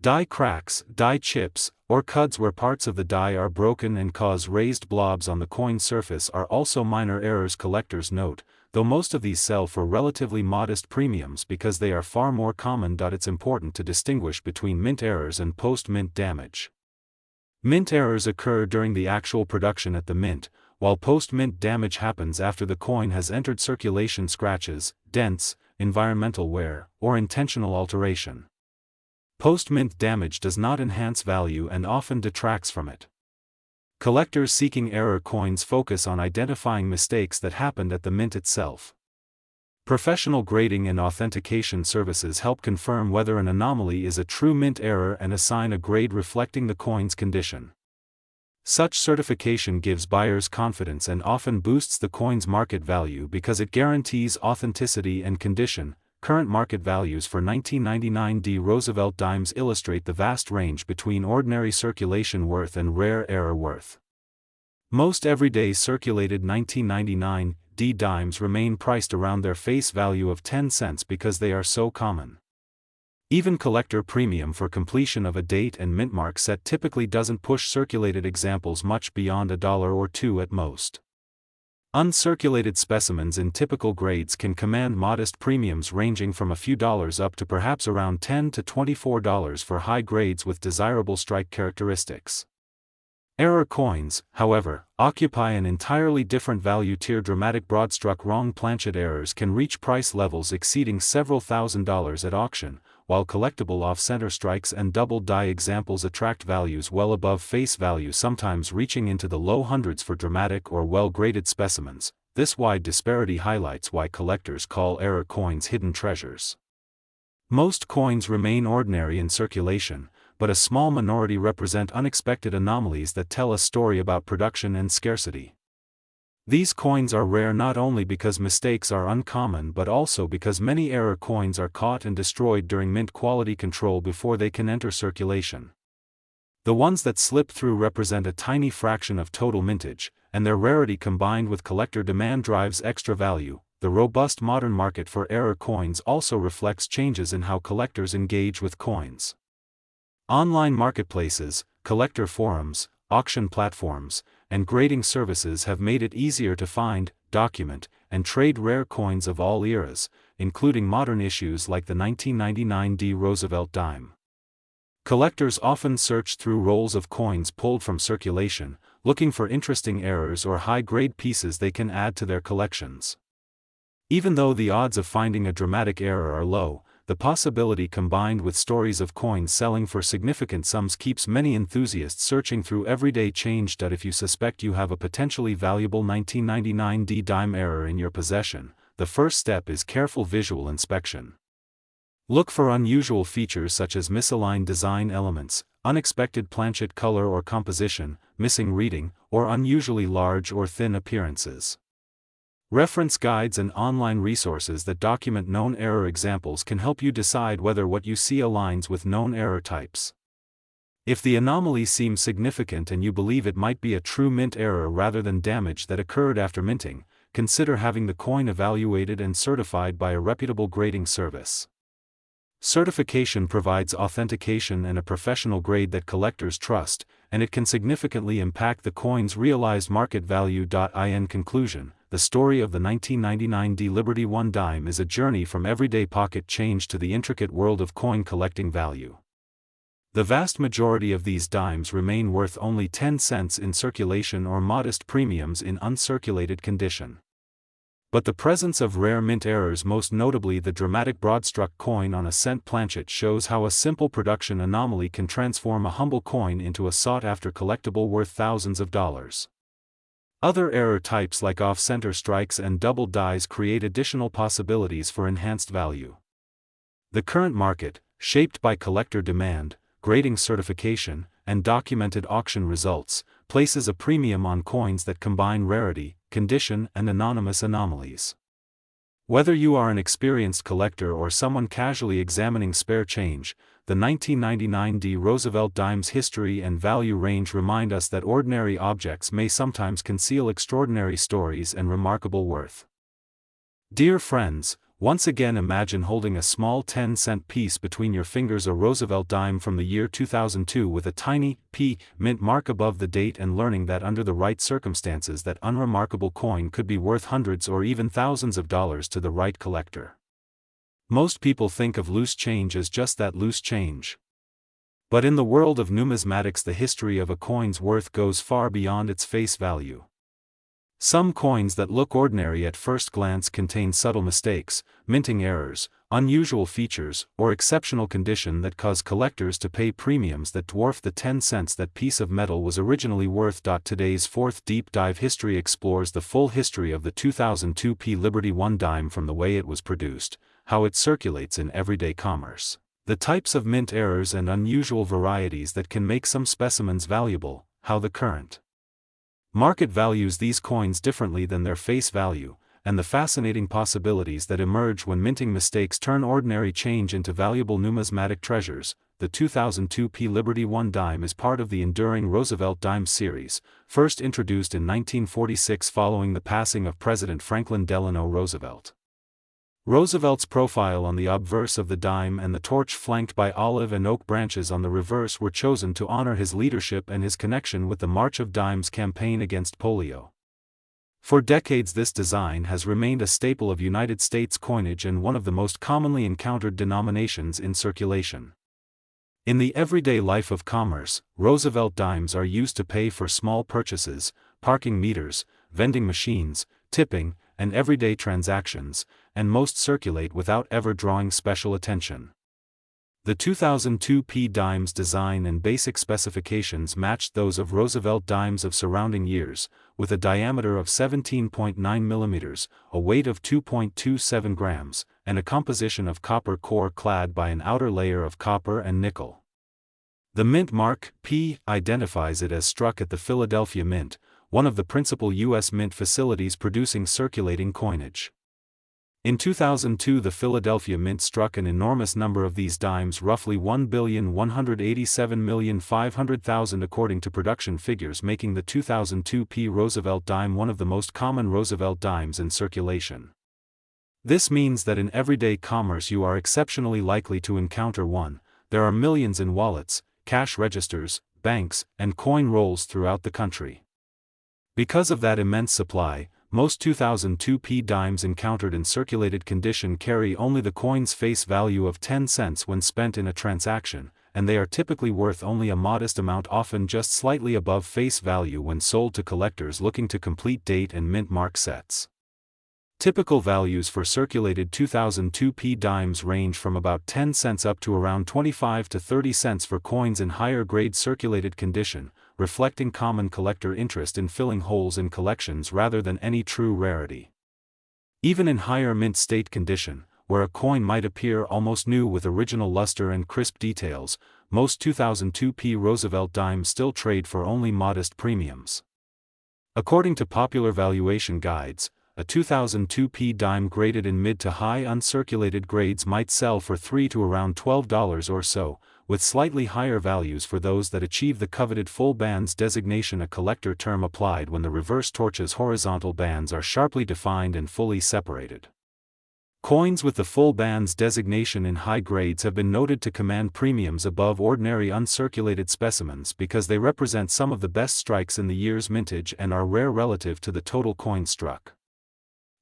Die cracks, die chips, or cuds where parts of the die are broken and cause raised blobs on the coin surface are also minor errors collectors note, though most of these sell for relatively modest premiums because they are far more common. It's important to distinguish between mint errors and post-mint damage. Mint errors occur during the actual production at the mint, while post-mint damage happens after the coin has entered circulation. Scratches, dents, environmental wear, or intentional alteration. Post-mint damage does not enhance value and often detracts from it. Collectors seeking error coins focus on identifying mistakes that happened at the mint itself. Professional grading and authentication services help confirm whether an anomaly is a true mint error and assign a grade reflecting the coin's condition. Such certification gives buyers confidence and often boosts the coin's market value because it guarantees authenticity and condition. Current market values for 1999 D Roosevelt dimes illustrate the vast range between ordinary circulation worth and rare error worth. Most everyday circulated 1999 D dimes remain priced around their face value of 10 cents because they are so common. Even collector premium for completion of a date and mint mark set typically doesn't push circulated examples much beyond $1 or $2 at most. Uncirculated specimens in typical grades can command modest premiums ranging from a few dollars up to perhaps around $10 to $24 for high grades with desirable strike characteristics. Error coins, however, occupy an entirely different value tier. Dramatic broad-struck wrong planchet errors can reach price levels exceeding several $1,000s at auction, while collectible off-center strikes and double die examples attract values well above face value, sometimes reaching into the low hundreds for dramatic or well-graded specimens. This wide disparity highlights why collectors call error coins hidden treasures. Most coins remain ordinary in circulation, but a small minority represent unexpected anomalies that tell a story about production and scarcity. These coins are rare not only because mistakes are uncommon but also because many error coins are caught and destroyed during mint quality control before they can enter circulation. The ones that slip through represent a tiny fraction of total mintage, and their rarity combined with collector demand drives extra value. The robust modern market for error coins also reflects changes in how collectors engage with coins. Online marketplaces, collector forums, auction platforms, and grading services have made it easier to find, document, and trade rare coins of all eras, including modern issues like the 1999 Roosevelt dime. Collectors often search through rolls of coins pulled from circulation, looking for interesting errors or high-grade pieces they can add to their collections. Even though the odds of finding a dramatic error are low, the possibility combined with stories of coins selling for significant sums keeps many enthusiasts searching through everyday change. If you suspect you have a potentially valuable 1999 dime error in your possession, the first step is careful visual inspection. Look for unusual features such as misaligned design elements, unexpected planchet color or composition, missing reading, or unusually large or thin appearances. Reference guides and online resources that document known error examples can help you decide whether what you see aligns with known error types. If the anomaly seems significant and you believe it might be a true mint error rather than damage that occurred after minting, consider having the coin evaluated and certified by a reputable grading service. Certification provides authentication and a professional grade that collectors trust, and it can significantly impact the coin's realized market value. In conclusion, the story of the 1999 Liberty One dime is a journey from everyday pocket change to the intricate world of coin collecting value. The vast majority of these dimes remain worth only 10 cents in circulation or modest premiums in uncirculated condition. But the presence of rare mint errors, most notably the dramatic broad-struck coin on a cent planchet, shows how a simple production anomaly can transform a humble coin into a sought-after collectible worth thousands of dollars. Other error types like off-center strikes and double dies create additional possibilities for enhanced value. The current market, shaped by collector demand, grading certification, and documented auction results, places a premium on coins that combine rarity, condition, and anonymous anomalies. Whether you are an experienced collector or someone casually examining spare change, the 1999 Roosevelt dime's history and value range remind us that ordinary objects may sometimes conceal extraordinary stories and remarkable worth. Dear friends, once again imagine holding a small 10-cent piece between your fingers, a Roosevelt dime from the year 2002 with a tiny P mint mark above the date, and learning that under the right circumstances that unremarkable coin could be worth hundreds or even thousands of dollars to the right collector. Most people think of loose change as just that, loose change. But in the world of numismatics, the history of a coin's worth goes far beyond its face value. Some coins that look ordinary at first glance contain subtle mistakes, minting errors, unusual features, or exceptional condition that cause collectors to pay premiums that dwarf the 10 cents that piece of metal was originally worth. Today's fourth deep dive history explores the full history of the 2002 Liberty One dime, from the way it was produced, how it circulates in everyday commerce, the types of mint errors and unusual varieties that can make some specimens valuable, how the current market values these coins differently than their face value, and the fascinating possibilities that emerge when minting mistakes turn ordinary change into valuable numismatic treasures. The 2002 Liberty One dime is part of the enduring Roosevelt dime series, first introduced in 1946 following the passing of President Franklin Delano Roosevelt. Roosevelt's profile on the obverse of the dime and the torch flanked by olive and oak branches on the reverse were chosen to honor his leadership and his connection with the March of Dimes campaign against polio. For decades, this design has remained a staple of United States coinage and one of the most commonly encountered denominations in circulation. In the everyday life of commerce, Roosevelt dimes are used to pay for small purchases, parking meters, vending machines, tipping, and everyday transactions, and most circulate without ever drawing special attention. The 2002 P dime's design and basic specifications matched those of Roosevelt dimes of surrounding years, with a diameter of 17.9 mm, a weight of 2.27 grams, and a composition of copper core clad by an outer layer of copper and nickel. The mint mark, P, identifies it as struck at the Philadelphia Mint, one of the principal U.S. mint facilities producing circulating coinage. In 2002, the Philadelphia Mint struck an enormous number of these dimes, roughly 1,187,500,000 according to production figures, making the 2002 P Roosevelt dime one of the most common Roosevelt dimes in circulation. This means that in everyday commerce you are exceptionally likely to encounter one. There are millions in wallets, cash registers, banks, and coin rolls throughout the country. Because of that immense supply, most 2002 P dimes encountered in circulated condition carry only the coin's face value of 10 cents when spent in a transaction, and they are typically worth only a modest amount, often just slightly above face value when sold to collectors looking to complete date and mint mark sets. Typical values for circulated 2002 P dimes range from about 10 cents up to around 25 to 30 cents for coins in higher grade circulated condition, reflecting common collector interest in filling holes in collections rather than any true rarity. Even in higher mint state condition, where a coin might appear almost new with original luster and crisp details, most 2002 P Roosevelt dimes still trade for only modest premiums. According to popular valuation guides, a 2002 P dime graded in mid to high uncirculated grades might sell for $3 to around $12 or so, with slightly higher values for those that achieve the coveted full bands designation, a collector term applied when the reverse torch's horizontal bands are sharply defined and fully separated. Coins with the full bands designation in high grades have been noted to command premiums above ordinary uncirculated specimens because they represent some of the best strikes in the year's mintage and are rare relative to the total coin struck.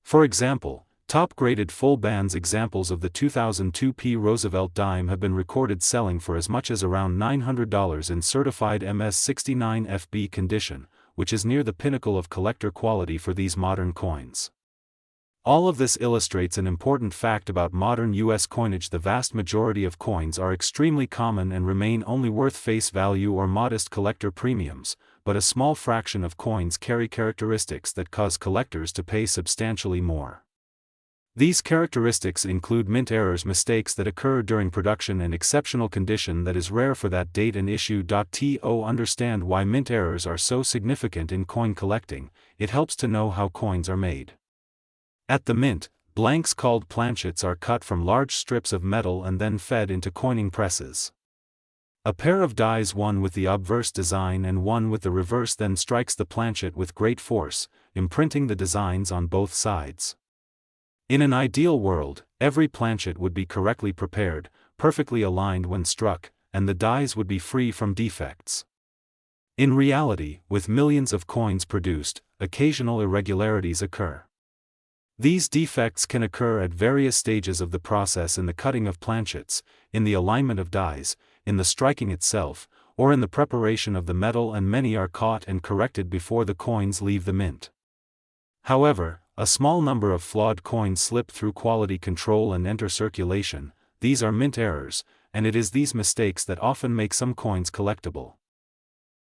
For example, top-graded full bands examples of the 2002 P Roosevelt dime have been recorded selling for as much as around $900 in certified MS69 FB condition, which is near the pinnacle of collector quality for these modern coins. All of this illustrates an important fact about modern U.S. coinage: the vast majority of coins are extremely common and remain only worth face value or modest collector premiums, but a small fraction of coins carry characteristics that cause collectors to pay substantially more. These characteristics include mint errors, mistakes that occur during production, and exceptional condition that is rare for that date and issue. To understand why mint errors are so significant in coin collecting, it helps to know how coins are made. At the mint, blanks called planchets are cut from large strips of metal and then fed into coining presses. A pair of dies, one with the obverse design and one with the reverse, then strikes the planchet with great force, imprinting the designs on both sides. In an ideal world, every planchet would be correctly prepared, perfectly aligned when struck, and the dies would be free from defects. In reality, with millions of coins produced, occasional irregularities occur. These defects can occur at various stages of the process: in the cutting of planchets, in the alignment of dies, in the striking itself, or in the preparation of the metal, and many are caught and corrected before the coins leave the mint. However, a small number of flawed coins slip through quality control and enter circulation. These are mint errors, and it is these mistakes that often make some coins collectible.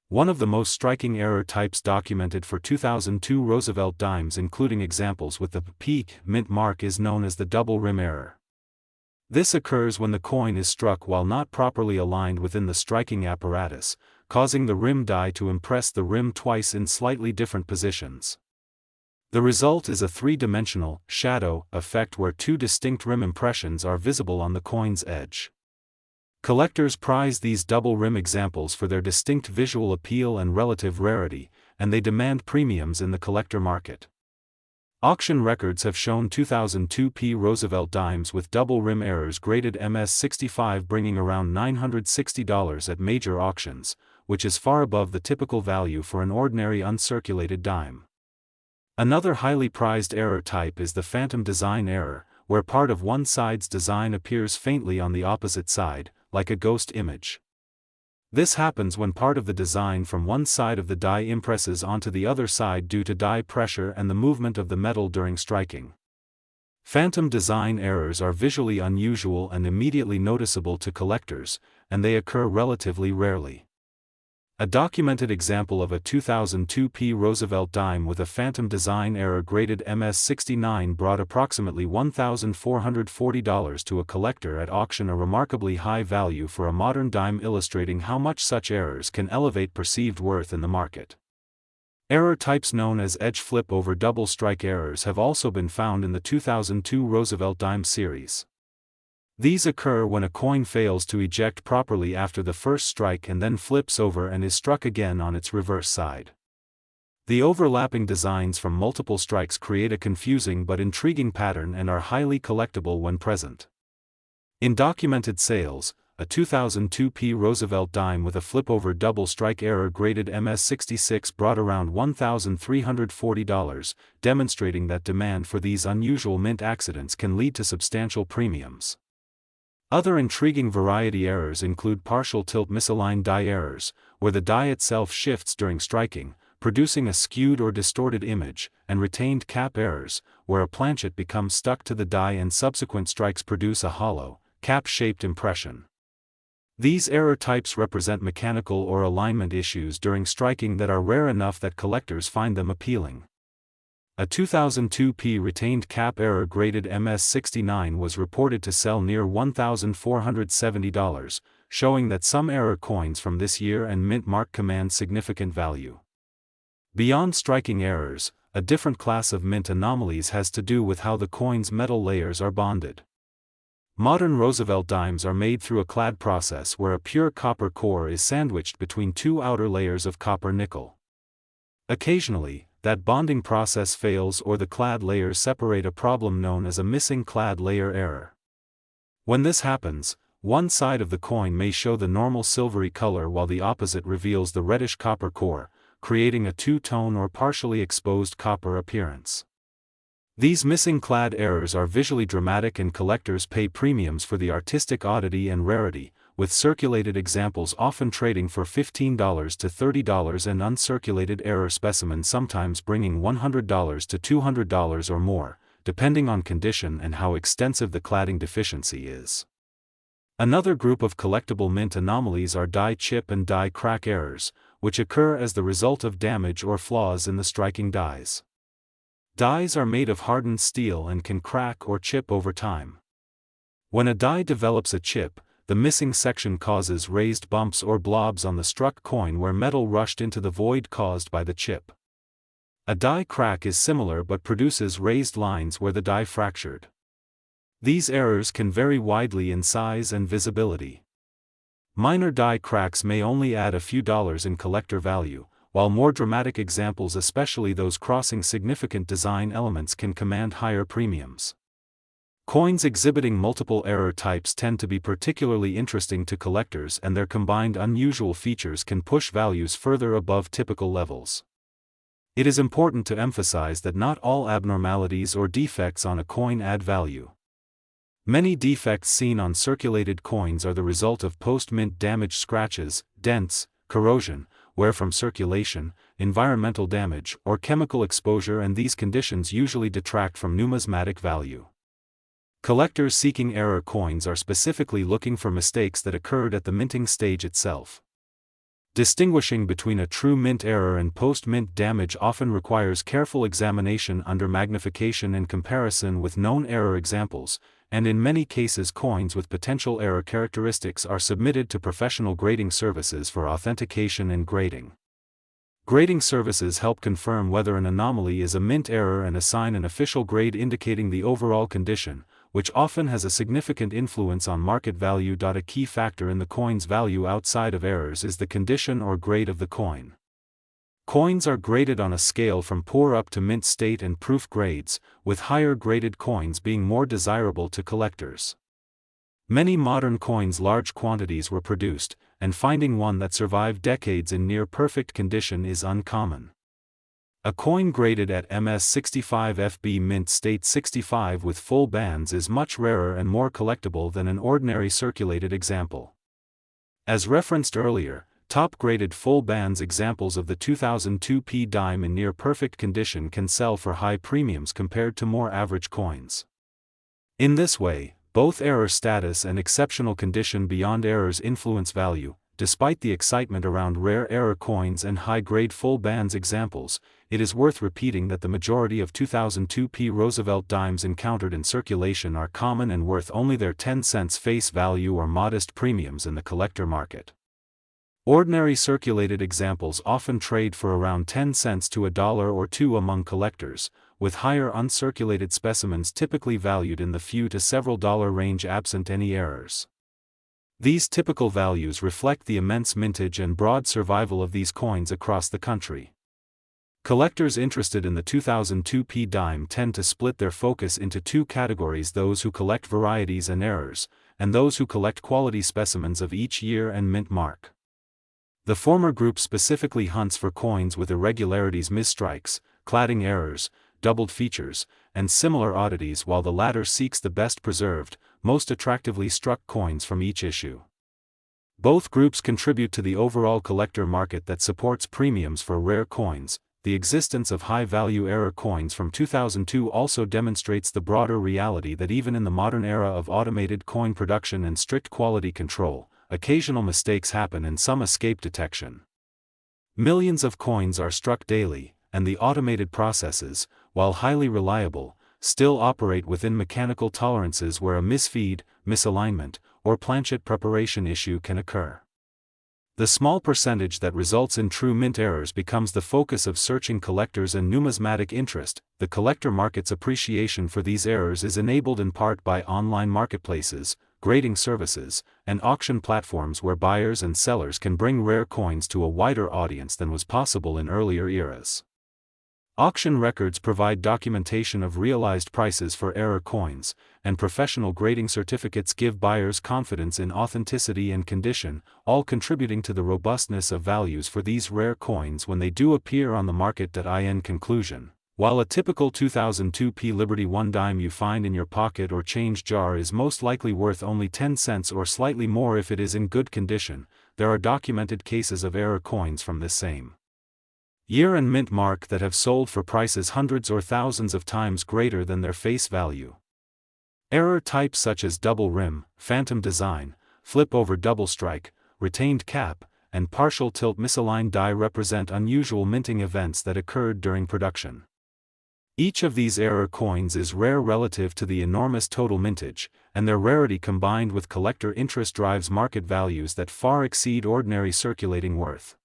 One of the most striking error types documented for 2002 Roosevelt dimes, including examples with the P mint mark, is known as the double rim error. This occurs when the coin is struck while not properly aligned within the striking apparatus, causing the rim die to impress the rim twice in slightly different positions. The result is a three-dimensional shadow effect where two distinct rim impressions are visible on the coin's edge. Collectors prize these double rim examples for their distinct visual appeal and relative rarity, and they demand premiums in the collector market. Auction records have shown 2002 P Roosevelt dimes with double rim errors graded MS65 bringing around $960 at major auctions, which is far above the typical value for an ordinary uncirculated dime. Another highly prized error type is the phantom design error, where part of one side's design appears faintly on the opposite side, like a ghost image. This happens when part of the design from one side of the die impresses onto the other side due to die pressure and the movement of the metal during striking. Phantom design errors are visually unusual and immediately noticeable to collectors, and they occur relatively rarely. A documented example of a 2002 P. Roosevelt dime with a phantom design error graded MS-69 brought approximately $1,440 to a collector at auction, a remarkably high value for a modern dime, illustrating how much such errors can elevate perceived worth in the market. Error types known as edge flip over double strike errors have also been found in the 2002 Roosevelt dime series. These occur when a coin fails to eject properly after the first strike and then flips over and is struck again on its reverse side. The overlapping designs from multiple strikes create a confusing but intriguing pattern and are highly collectible when present. In documented sales, a 2002 P. Roosevelt dime with a flip-over double strike error graded MS-66 brought around $1,340, demonstrating that demand for these unusual mint accidents can lead to substantial premiums. Other intriguing variety errors include partial tilt misaligned die errors, where the die itself shifts during striking, producing a skewed or distorted image, and retained cap errors, where a planchet becomes stuck to the die and subsequent strikes produce a hollow, cap-shaped impression. These error types represent mechanical or alignment issues during striking that are rare enough that collectors find them appealing. A 2002 P retained cap error graded MS-69 was reported to sell near $1,470, showing that some error coins from this year and mint mark command significant value. Beyond striking errors, a different class of mint anomalies has to do with how the coin's metal layers are bonded. Modern Roosevelt dimes are made through a clad process where a pure copper core is sandwiched between two outer layers of copper nickel. Occasionally, that bonding process fails or the clad layers separate, a problem known as a missing clad layer error. When this happens, one side of the coin may show the normal silvery color while the opposite reveals the reddish copper core, creating a two-tone or partially exposed copper appearance. These missing clad errors are visually dramatic and collectors pay premiums for the artistic oddity and rarity, with circulated examples often trading for $15 to $30 and uncirculated error specimens sometimes bringing $100 to $200 or more, depending on condition and how extensive the cladding deficiency is. Another group of collectible mint anomalies are die chip and die crack errors, which occur as the result of damage or flaws in the striking dies. Dies are made of hardened steel and can crack or chip over time. When a die develops a chip, the missing section causes raised bumps or blobs on the struck coin where metal rushed into the void caused by the chip. A die crack is similar but produces raised lines where the die fractured. These errors can vary widely in size and visibility. Minor die cracks may only add a few dollars in collector value, while more dramatic examples, especially those crossing significant design elements, can command higher premiums. Coins exhibiting multiple error types tend to be particularly interesting to collectors, and their combined unusual features can push values further above typical levels. It is important to emphasize that not all abnormalities or defects on a coin add value. Many defects seen on circulated coins are the result of post-mint damage, scratches, dents, corrosion, wear from circulation, environmental damage, or chemical exposure, and these conditions usually detract from numismatic value. Collectors seeking error coins are specifically looking for mistakes that occurred at the minting stage itself. Distinguishing between a true mint error and post-mint damage often requires careful examination under magnification and comparison with known error examples, and in many cases coins with potential error characteristics are submitted to professional grading services for authentication and grading. Grading services help confirm whether an anomaly is a mint error and assign an official grade indicating the overall condition, which often has a significant influence on market value. A key factor in the coin's value outside of errors is the condition or grade of the coin. Coins are graded on a scale from poor up to mint state and proof grades, with higher graded coins being more desirable to collectors. Many modern coins large quantities were produced, and finding one that survived decades in near perfect condition is uncommon. A coin graded at MS-65 FB mint state 65 with full bands is much rarer and more collectible than an ordinary circulated example. As referenced earlier, top-graded full bands examples of the 2002 P dime in near perfect condition can sell for high premiums compared to more average coins. In this way, both error status and exceptional condition beyond errors influence value. Despite the excitement around rare error coins and high-grade full bands examples, it is worth repeating that the majority of 2002 P. Roosevelt dimes encountered in circulation are common and worth only their 10 cents face value or modest premiums in the collector market. Ordinary circulated examples often trade for around 10 cents to $1 or $2 among collectors, with higher uncirculated specimens typically valued in the few to several dollar range absent any errors. These typical values reflect the immense mintage and broad survival of these coins across the country. Collectors interested in the 2002 P dime tend to split their focus into two categories: those who collect varieties and errors, and those who collect quality specimens of each year and mint mark. The former group specifically hunts for coins with irregularities, misstrikes, cladding errors, doubled features, and similar oddities, while the latter seeks the best preserved, most attractively struck coins from each issue. Both groups contribute to the overall collector market that supports premiums for rare coins. The existence of high-value error coins from 2002 also demonstrates the broader reality that even in the modern era of automated coin production and strict quality control, occasional mistakes happen and some escape detection. Millions of coins are struck daily, and the automated processes, while highly reliable, still operate within mechanical tolerances where a misfeed, misalignment, or planchet preparation issue can occur. The small percentage that results in true mint errors becomes the focus of searching collectors and numismatic interest. The collector market's appreciation for these errors is enabled in part by online marketplaces, grading services, and auction platforms where buyers and sellers can bring rare coins to a wider audience than was possible in earlier eras. Auction records provide documentation of realized prices for error coins, and professional grading certificates give buyers confidence in authenticity and condition, all contributing to the robustness of values for these rare coins when they do appear on the market. In conclusion, while a typical 2002 P Liberty 1 dime you find in your pocket or change jar is most likely worth only 10 cents or slightly more if it is in good condition, there are documented cases of error coins from this same year and mint mark that have sold for prices hundreds or thousands of times greater than their face value. Error types such as double rim, phantom design, flip over double strike, retained cap, and partial tilt misaligned die represent unusual minting events that occurred during production. Each of these error coins is rare relative to the enormous total mintage, and their rarity combined with collector interest drives market values that far exceed ordinary circulating worth.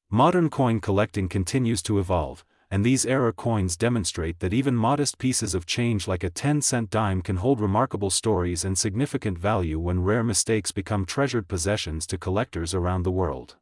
Modern coin collecting continues to evolve, and these error coins demonstrate that even modest pieces of change like a 10-cent dime can hold remarkable stories and significant value when rare mistakes become treasured possessions to collectors around the world.